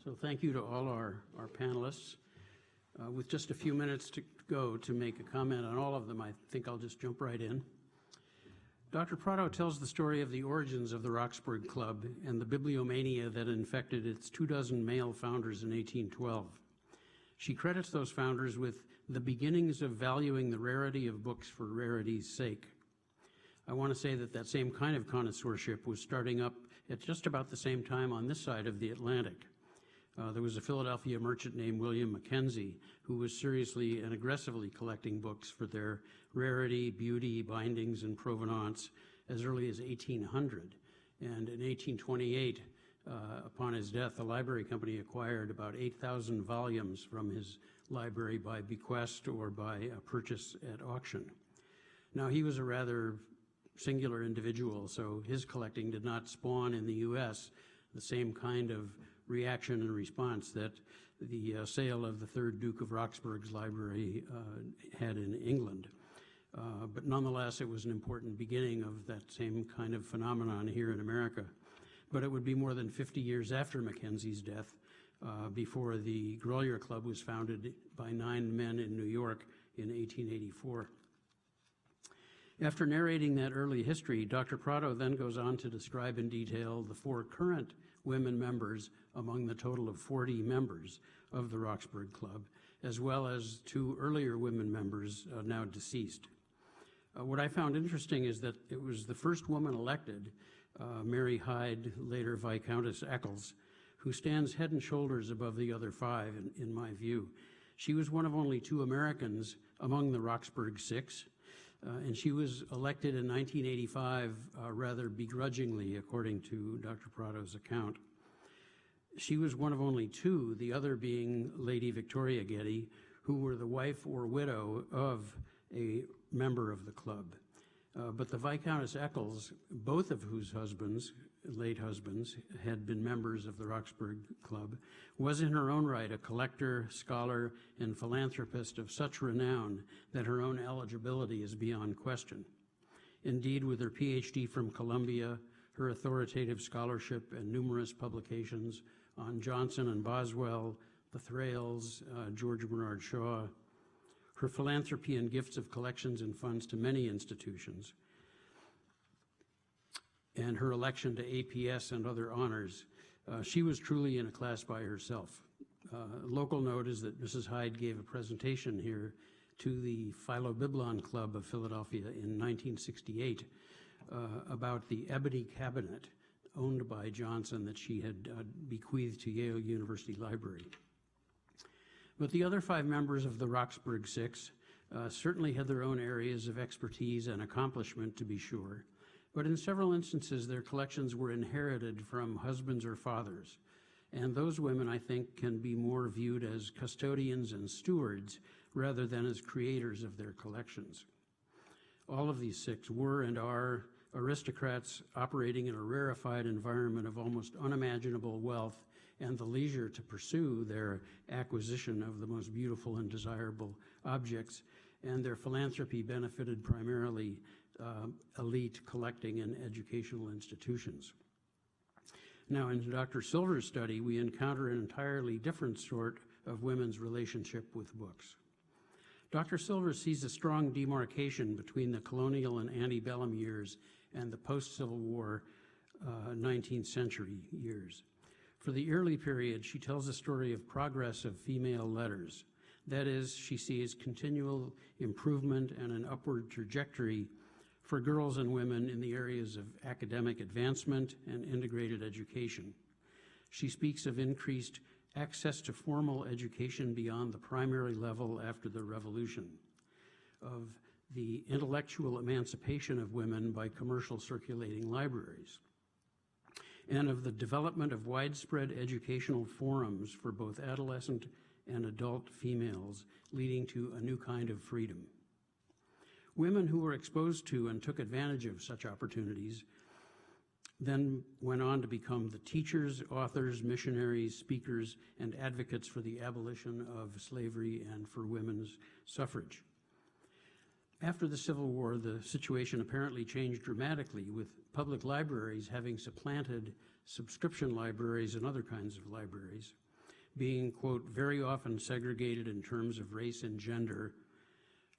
So thank you to all our panelists. With just a few minutes to go to make a comment on all of them, I think I'll just jump right in. Dr. Prado tells the story of the origins of the Roxburghe Club and the Bibliomania that infected its 24 male founders in 1812. She credits those founders with the beginnings of valuing the rarity of books for rarity's sake. I want to say that same kind of connoisseurship was starting up at just about the same time on this side of the Atlantic. There was a Philadelphia merchant named William Mackenzie who was seriously and aggressively collecting books for their rarity, beauty, bindings, and provenance as early as 1800. And in 1828, upon his death, the library company acquired about 8,000 volumes from his library by bequest or by purchase at auction. Now, he was a rather singular individual, so his collecting did not spawn in the U.S. the same kind of reaction and response that the sale of the third Duke of Roxburghe's library had in England. But nonetheless, it was an important beginning of that same kind of phenomenon here in America. But it would be more than 50 years after Mackenzie's death before the Grolier Club was founded by 9 men in New York in 1884. After narrating that early history, Dr. Prado then goes on to describe in detail the 4 current women members among the total of 40 members of the Roxburghe Club, as well as 2 earlier women members now deceased. What I found interesting is that it was the first woman elected, Mary Hyde, later Viscountess Eccles, who stands head and shoulders above the other 5, in my view. She was one of only 2 Americans among the Roxburghe 6, and she was elected in 1985 rather begrudgingly, according to Dr. Prado's account. She was one of only 2, the other being Lady Victoria Getty, who were the wife or widow of a member of the club. But the Viscountess Eccles, both of whose late husbands, had been members of the Roxburghe Club, was in her own right a collector, scholar, and philanthropist of such renown that her own eligibility is beyond question. Indeed, with her PhD from Columbia, her authoritative scholarship, and numerous publications on Johnson and Boswell, the Thrales, George Bernard Shaw, her philanthropy and gifts of collections and funds to many institutions, and her election to APS and other honors, she was truly in a class by herself. Local note is that Mrs. Hyde gave a presentation here to the Philobiblon Club of Philadelphia in 1968 about the ebony cabinet owned by Johnson that she had bequeathed to Yale University Library. But the other 5 members of the Roxburghe 6 certainly had their own areas of expertise and accomplishment, to be sure, but in several instances their collections were inherited from husbands or fathers, and those women, I think, can be more viewed as custodians and stewards rather than as creators of their collections. All of these 6 were and are aristocrats operating in a rarefied environment of almost unimaginable wealth and the leisure to pursue their acquisition of the most beautiful and desirable objects, and their philanthropy benefited primarily elite collecting and educational institutions. Now, in Dr. Silver's study, we encounter an entirely different sort of women's relationship with books. Dr. Silver sees a strong demarcation between the colonial and antebellum years and the post-Civil War 19th century years. For the early period, she tells a story of progress of female letters. That is, she sees continual improvement and an upward trajectory for girls and women in the areas of academic advancement and integrated education. She speaks of increased access to formal education beyond the primary level after the Revolution, of the intellectual emancipation of women by commercial circulating libraries, and of the development of widespread educational forums for both adolescent and adult females, leading to a new kind of freedom. Women who were exposed to and took advantage of such opportunities then went on to become the teachers, authors, missionaries, speakers, and advocates for the abolition of slavery and for women's suffrage. After the Civil War, the situation apparently changed dramatically, with public libraries having supplanted subscription libraries and other kinds of libraries, being, quote, very often segregated in terms of race and gender.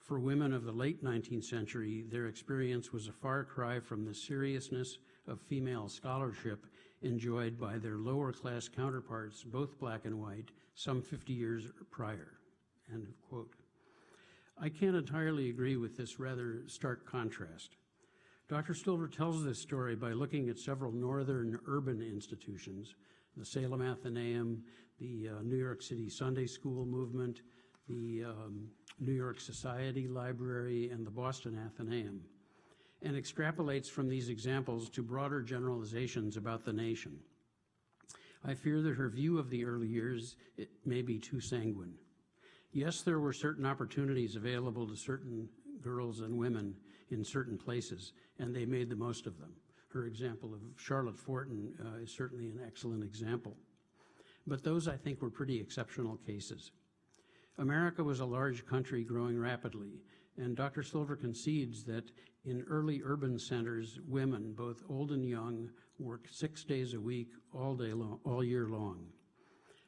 For women of the late 19th century, their experience was a far cry from the seriousness of female scholarship enjoyed by their lower class counterparts, both black and white, some 50 years prior, end of quote. I can't entirely agree with this rather stark contrast. Dr. Silver tells this story by looking at several northern urban institutions, the Salem Athenaeum, the New York City Sunday School movement, the New York Society Library, and the Boston Athenaeum, and extrapolates from these examples to broader generalizations about the nation. I fear that her view of the early years may be too sanguine. Yes, there were certain opportunities available to certain girls and women in certain places, and they made the most of them. Her example of Charlotte Fortin is certainly an excellent example. But those, I think, were pretty exceptional cases. America was a large country growing rapidly, and Dr. Silver concedes that in early urban centers, women, both old and young, worked 6 days a week, all year long.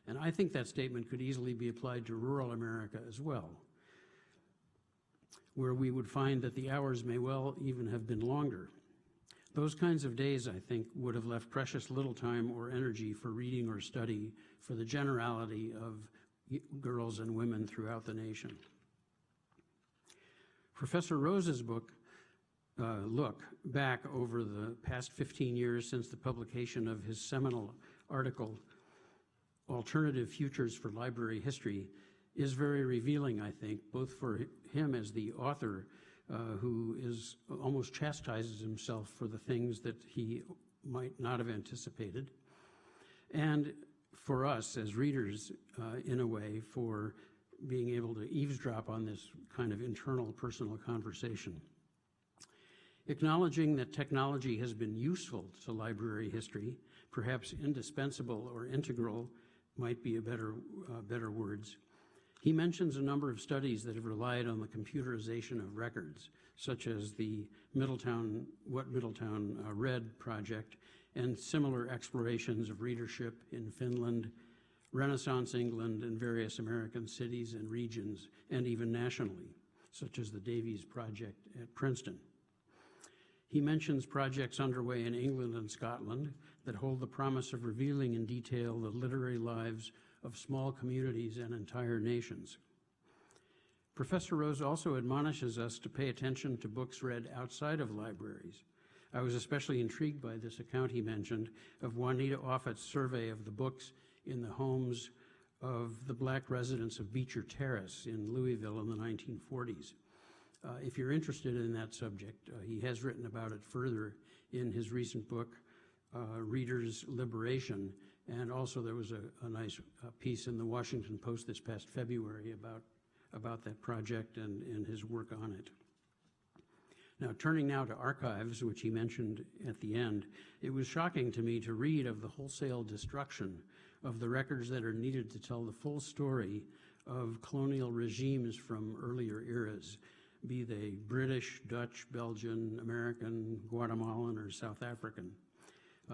And I think that statement could easily be applied to rural America as well. where we would find that the hours may well even have been longer. Those kinds of days, I think, would have left precious little time or energy for reading or study for the generality of girls and women throughout the nation. Professor Rose's book, look back over the past 15 years since the publication of his seminal article, Alternative Futures for Library History, is very revealing, I think, both for him as the author, who is almost chastises himself for the things that he might not have anticipated, and for us as readers, in a way, for being able to eavesdrop on this kind of internal personal conversation. Acknowledging that technology has been useful to library history, perhaps indispensable or integral might be a better words. He mentions a number of studies that have relied on the computerization of records, such as the What Middletown Read project, and similar explorations of readership in Finland, Renaissance England, and various American cities and regions, and even nationally, such as the Davies Project at Princeton. He mentions projects underway in England and Scotland that hold the promise of revealing in detail the literary lives of small communities and entire nations. Professor Rose also admonishes us to pay attention to books read outside of libraries. I was especially intrigued by this account he mentioned of Juanita Offit's survey of the books in the homes of the Black residents of Beecher Terrace in Louisville in the 1940s. If you're interested in that subject, he has written about it further in his recent book, Readers' Liberation, and also there was a nice piece in the Washington Post this past February about that project and his work on it. Now, turning now to archives, which he mentioned at the end, it was shocking to me to read of the wholesale destruction of the records that are needed to tell the full story of colonial regimes from earlier eras, be they British, Dutch, Belgian, American, Guatemalan, or South African.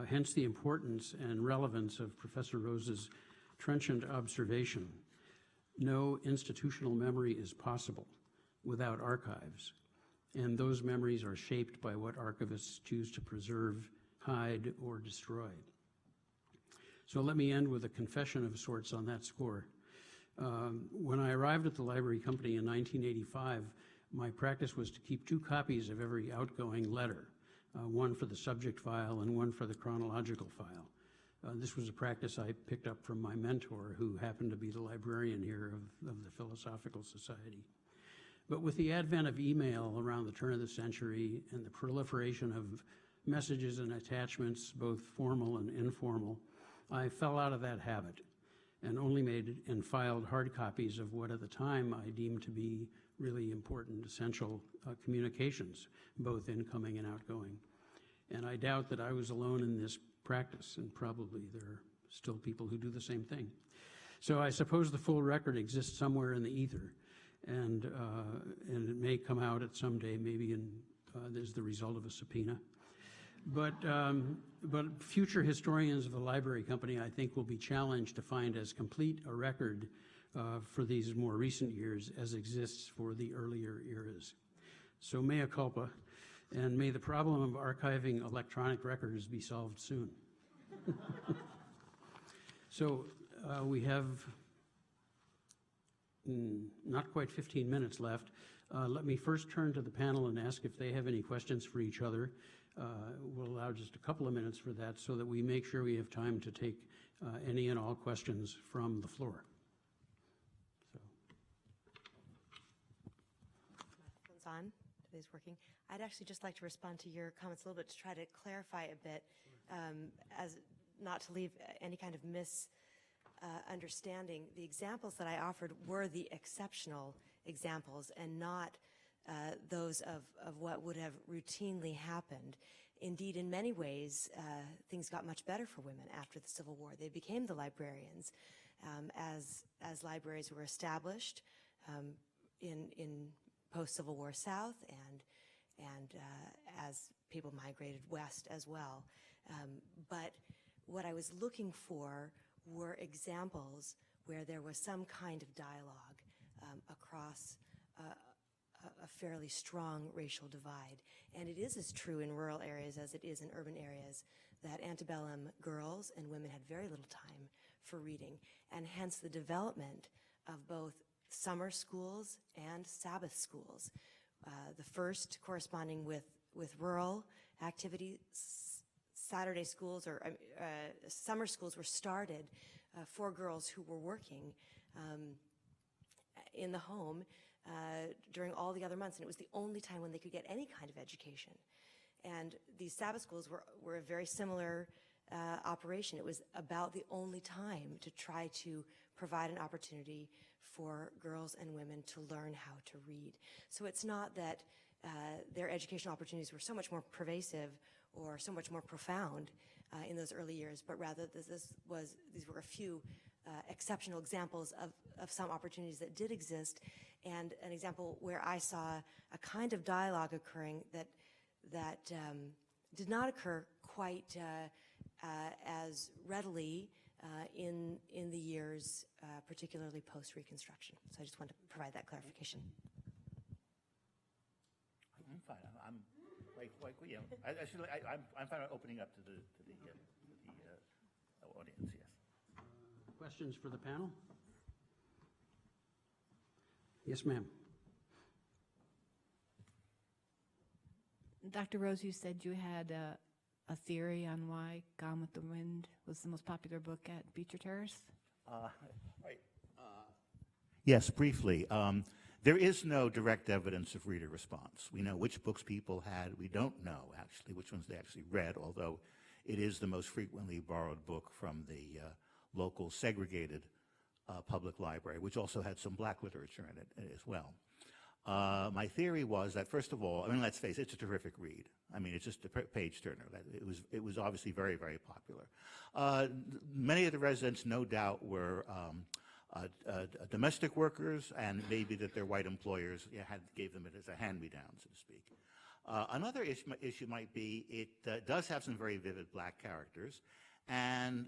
Hence the importance and relevance of Professor Rose's trenchant observation. No institutional memory is possible without archives, and those memories are shaped by what archivists choose to preserve, hide, or destroy. So let me end with a confession of sorts on that score. When I arrived at the library company in 1985, my practice was to keep 2 copies of every outgoing letter, one for the subject file and one for the chronological file. This was a practice I picked up from my mentor, who happened to be the librarian here of the Philosophical Society. But with the advent of email around the turn of the century and the proliferation of messages and attachments, both formal and informal, I fell out of that habit and only made and filed hard copies of what at the time I deemed to be really important, essential communications, both incoming and outgoing. And I doubt that I was alone in this practice, and probably there are still people who do the same thing. So I suppose the full record exists somewhere in the ether, and it may come out at some day, maybe as the result of a subpoena. But future historians of the library company, I think, will be challenged to find as complete a record for these more recent years as exists for the earlier eras. So mea culpa, and may the problem of archiving electronic records be solved soon. So we have not quite 15 minutes left. Let me first turn to the panel and ask if they have any questions for each other. We'll allow just a couple of minutes for that so that we make sure we have time to take any and all questions from the floor. Microphone's on. Today's working. I'd actually just like to respond to your comments a little bit to try to clarify a bit, as not to leave any kind of misunderstanding. The examples that I offered were the exceptional examples and not those of what would have routinely happened. Indeed, in many ways, things got much better for women after the Civil War. They became the librarians as libraries were established in post-Civil War South and as people migrated west as well. But what I was looking for were examples where there was some kind of dialogue across a fairly strong racial divide. And it is as true in rural areas as it is in urban areas that antebellum girls and women had very little time for reading, and hence the development of both summer schools and Sabbath schools. The first corresponding with rural activities, Saturday schools or summer schools were started for girls who were working in the home during all the other months, and it was the only time when they could get any kind of education. And these Sabbath schools were a very similar operation. It was about the only time to try to provide an opportunity for girls and women to learn how to read. So it's not that their educational opportunities were so much more pervasive or so much more profound in those early years, but rather these were a few exceptional examples of some opportunities that did exist, and an example where I saw a kind of dialogue occurring that did not occur quite as readily in the years, particularly post-Reconstruction. So I just wanted to provide that clarification. I'm fine. I'm I'm fine opening up to the audience. Yes. Questions for the panel? Yes, ma'am. Dr. Rose, you said you had a theory on why Gone with the Wind was the most popular book at Beecher Terrace? Right. Yes, briefly. There is no direct evidence of reader response. We know which books people had. We don't know, actually, which ones they actually read, although it is the most frequently borrowed book from the local segregated public library, which also had some black literature in it as well. My theory was that, first of all, I mean, let's face it, it's a terrific read. I mean, it's just a page turner. It was obviously very, very popular. Many of the residents, no doubt, were domestic workers, and maybe that their white employers gave them it as a hand-me-down, so to speak. Another issue might be it does have some very vivid black characters, and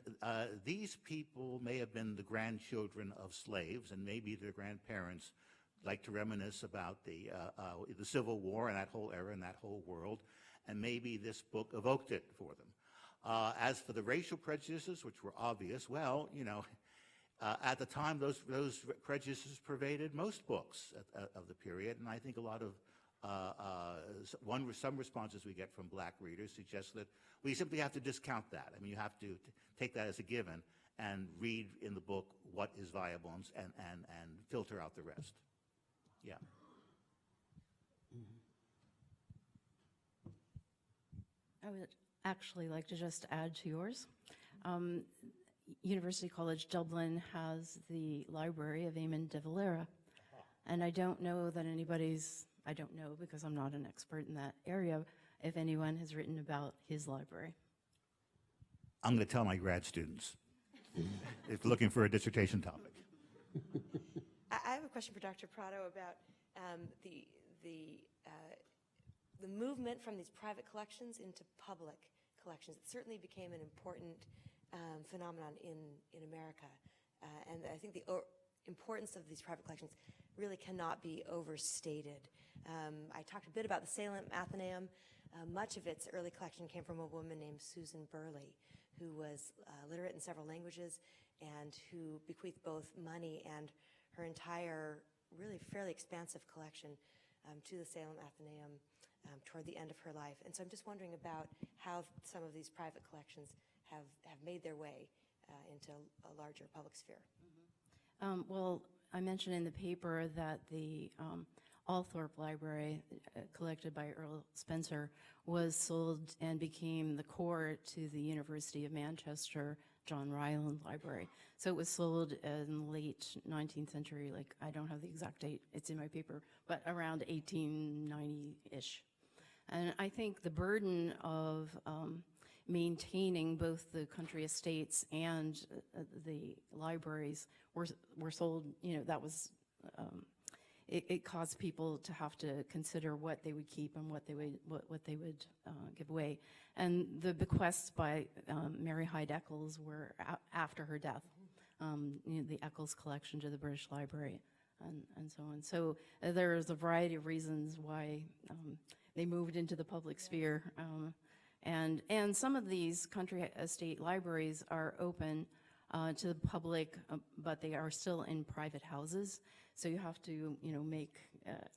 these people may have been the grandchildren of slaves, and maybe their grandparents like to reminisce about the Civil War and that whole era and that whole world, and maybe this book evoked it for them. As for the racial prejudices, which were obvious, well, you know, at the time, those prejudices pervaded most books of the period, and I think a lot of some responses we get from black readers suggest that we simply have to discount that. I mean, you have to take that as a given and read in the book what is viable and filter out the rest. Yeah. I would actually like to just add to yours. University College Dublin has the library of Eamon de Valera, and I don't know that I don't know because I'm not an expert in that area, if anyone has written about his library. I'm going to tell my grad students if looking for a dissertation topic. I have a question for Dr. Prado about the movement from these private collections into public collections. It certainly became an important phenomenon in America, and I think the importance of these private collections really cannot be overstated. I talked a bit about the Salem Athenaeum. Much of its early collection came from a woman named Susan Burley, who was literate in several languages and who bequeathed both money and her entire really fairly expansive collection to the Salem Athenaeum toward the end of her life. And so I'm just wondering about how some of these private collections have made their way into a larger public sphere. Well, I mentioned in the paper that the Althorpe Library, collected by Earl Spencer, was sold and became the core to the University of Manchester John Ryland Library. So it was sold in the late 19th century, like I don't have the exact date, it's in my paper, but around 1890-ish. And I think the burden of maintaining both the country estates and the libraries were sold, you know, that was, it caused people to have to consider what they would keep and what they would give away. And the bequests by Mary Hyde Eccles were after her death. You know, the Eccles collection to the British Library and so on. So there's a variety of reasons why they moved into the public sphere. And some of these country estate libraries are open to the public, but they are still in private houses. So you have to, make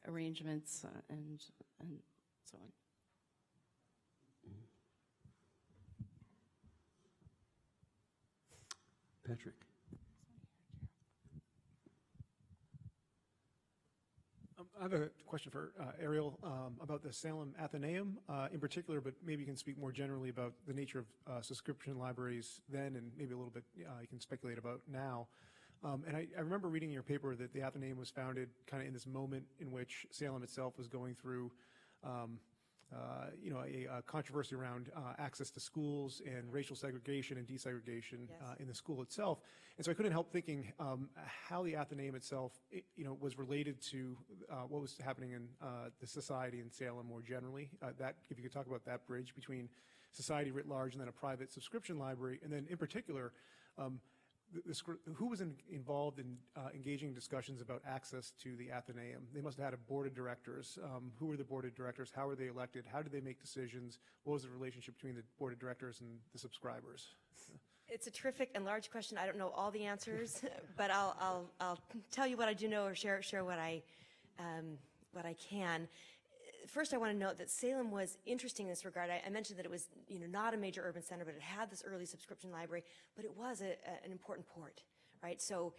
arrangements and so on. Patrick. I have a question for Ariel about the Salem Athenaeum in particular, but maybe you can speak more generally about the nature of subscription libraries then, and maybe a little bit you can speculate about now. And I remember reading in your paper that the Athenaeum was founded kind of in this moment in which Salem itself was going through a controversy around access to schools and racial segregation and desegregation in the school itself. And so I couldn't help thinking how the Athenaeum itself, was related to what was happening in the society in Salem more generally. If you could talk about that bridge between society writ large and then a private subscription library, and then in particular, who was involved in engaging discussions about access to the Athenaeum? They must have had a board of directors. Who were the board of directors? How were they elected? How did they make decisions? What was the relationship between the board of directors and the subscribers? It's a terrific and large question. I don't know all the answers, but I'll tell you what I do know, or share what I can. First, I want to note that Salem was interesting in this regard. I mentioned that it was, not a major urban center, but it had this early subscription library, but it was an important port, right? So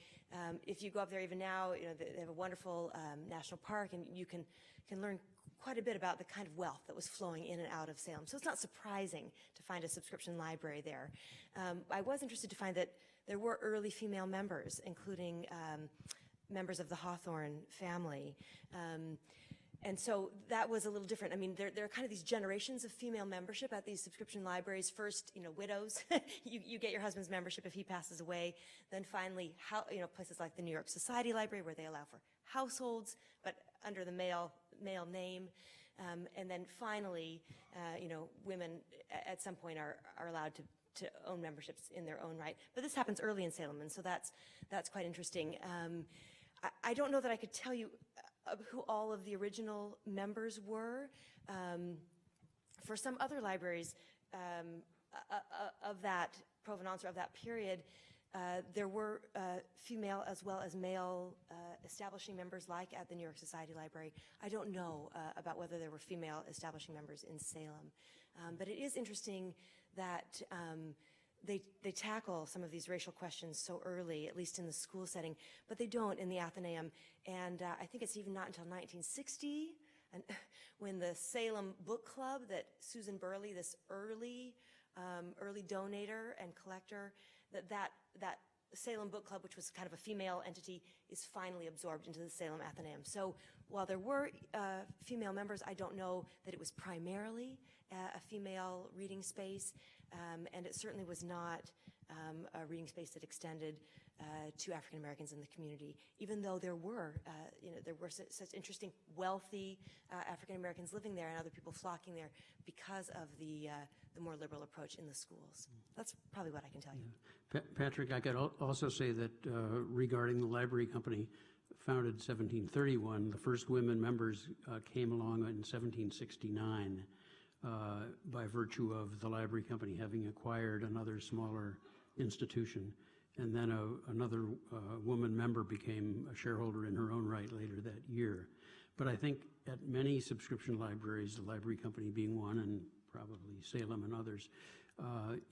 if you go up there even now, they have a wonderful national park, and you can learn quite a bit about the kind of wealth that was flowing in and out of Salem. So it's not surprising to find a subscription library there. I was interested to find that there were early female members, including members of the Hawthorne family. And so that was a little different. I mean, there are kind of these generations of female membership at these subscription libraries. First, widows, you get your husband's membership if he passes away. Then finally, places like the New York Society Library, where they allow for households, but under the male name. And then finally, women at some point are allowed to own memberships in their own right. But this happens early in Salem, and so that's quite interesting. I don't know that I could tell you who all of the original members were. For some other libraries of that provenance or of that period, there were female as well as male establishing members, like at the New York Society Library. I don't know about whether there were female establishing members in Salem. But it is interesting that they tackle some of these racial questions so early, at least in the school setting, but they don't in the Athenaeum. And I think it's even not until 1960, and when the Salem Book Club, that Susan Burley, this early donator and collector, that Salem Book Club, which was kind of a female entity, is finally absorbed into the Salem Athenaeum. So while there were female members, I don't know that it was primarily a female reading space, and it certainly was not a reading space that extended to African Americans in the community, even though there were such interesting, wealthy African Americans living there and other people flocking there because of the more liberal approach in the schools. That's probably what I can tell you. Patrick, I could also say that regarding the library company, founded in 1731, the first women members came along in 1769 by virtue of the library company having acquired another smaller institution. And then another woman member became a shareholder in her own right later that year. But I think at many subscription libraries, the library company being one, and probably Salem and others,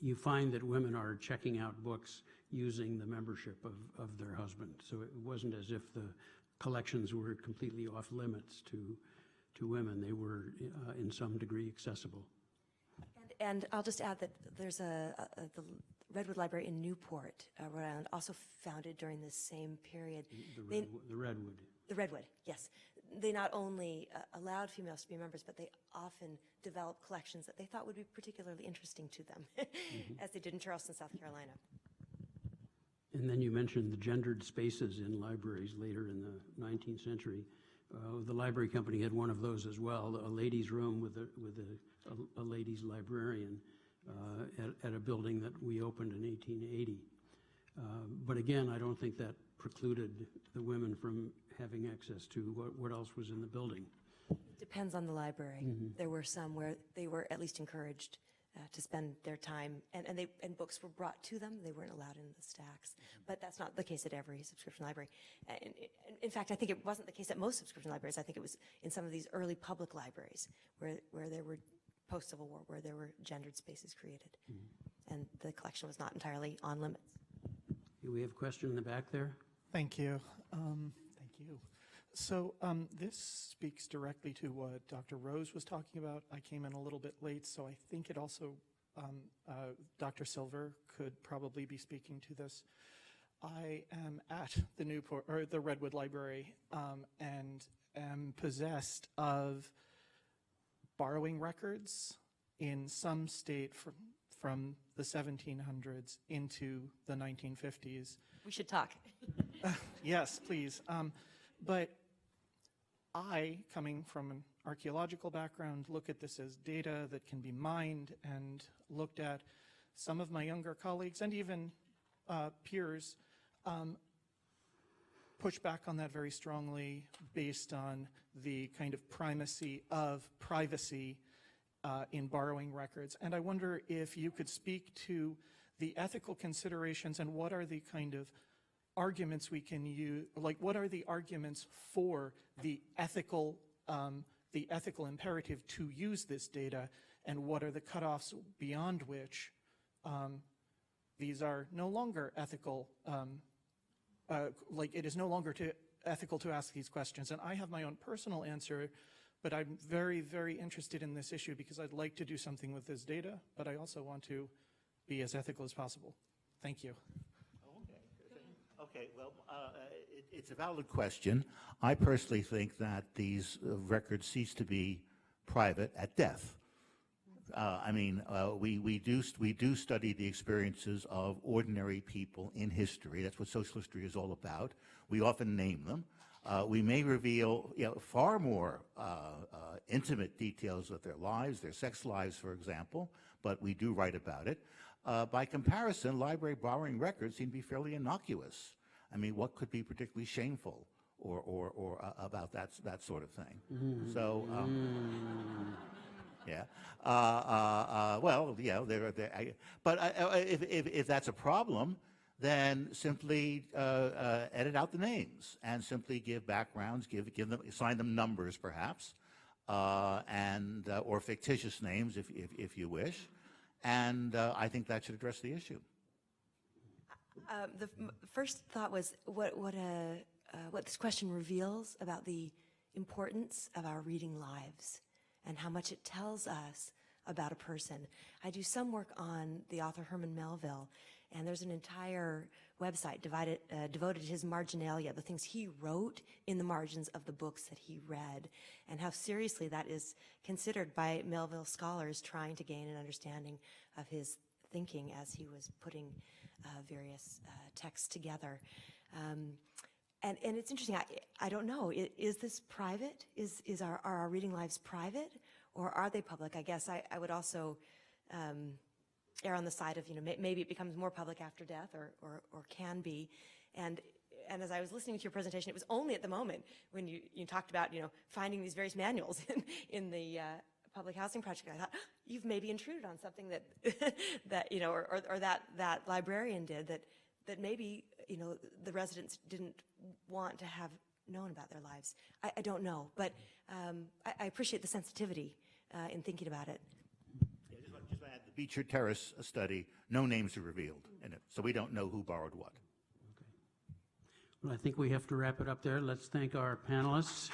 you find that women are checking out books using the membership of their husband. So it wasn't as if the collections were completely off limits to women. They were in some degree accessible. And I'll just add that there's the Redwood Library in Newport, Rhode Island, also founded during this same period. The Redwood. The Redwood, yes. They not only allowed females to be members, but they often developed collections that they thought would be particularly interesting to them, as they did in Charleston, South Carolina. And then you mentioned the gendered spaces in libraries later in the 19th century. The library company had one of those as well, a ladies' room with a ladies' librarian at a building that we opened in 1880. But again, I don't think that precluded the women from having access to what else was in the building. Depends on the library. There were some where they were at least encouraged to spend their time, and books were brought to them. They weren't allowed in the stacks. But that's not the case at every subscription library. In fact, I think it wasn't the case at most subscription libraries. I think it was in some of these early public libraries where there were, post-Civil War, where there were gendered spaces created. And the collection was not entirely on limits. We have a question in the back there. Thank you. Thank you. So this speaks directly to what Dr. Rose was talking about. I came in a little bit late, so I think it also, Dr. Silver could probably be speaking to this. I am at the Redwood Library and am possessed of borrowing records in some state from the 1700s into the 1950s. We should talk. Yes, please. But I, coming from an archaeological background, look at this as data that can be mined and looked at. Some of my younger colleagues and even peers push back on that very strongly based on the kind of primacy of privacy in borrowing records. And I wonder if you could speak to the ethical considerations and what are the kind of arguments we can use, like what are the arguments for the ethical imperative to use this data, and what are the cutoffs beyond which these are no longer ethical, like it is no longer ethical to ask these questions. And I have my own personal answer, but I'm very, very interested in this issue because I'd like to do something with this data, but I also want to be as ethical as possible. Thank you. Okay, well, it's a valid question. I personally think that these records cease to be private at death. I mean, we do study the experiences of ordinary people in history. That's what social history is all about. We often name them. We may reveal far more intimate details of their lives, their sex lives, for example, but we do write about it. By comparison, library borrowing records seem to be fairly innocuous. I mean, what could be particularly shameful or about that sort of thing? So, yeah. Well, yeah. But if that's a problem, then simply edit out the names and simply give backgrounds, assign them numbers, perhaps, and or fictitious names if you wish. And I think that should address the issue. The first thought was what this question reveals about the importance of our reading lives and how much it tells us about a person. I do some work on the author Herman Melville, and there's an entire website devoted to his marginalia, the things he wrote in the margins of the books that he read, and how seriously that is considered by Melville scholars trying to gain an understanding of his thinking as he was putting various texts together. And it's interesting, I don't know, is this private? Are our reading lives private, or are they public? I guess I would also err on the side of, maybe it becomes more public after death, or can be. And as I was listening to your presentation, it was only at the moment when you talked about, finding these various manuals in the public housing project, I thought, you've maybe intruded on something that or that librarian did that maybe, the residents didn't want to have known about their lives. I don't know, but I appreciate the sensitivity in thinking about it. Yeah, just want to add the Beecher Terrace study, no names are revealed in it, so we don't know who borrowed what. Okay. Well, I think we have to wrap it up there. Let's thank our panelists.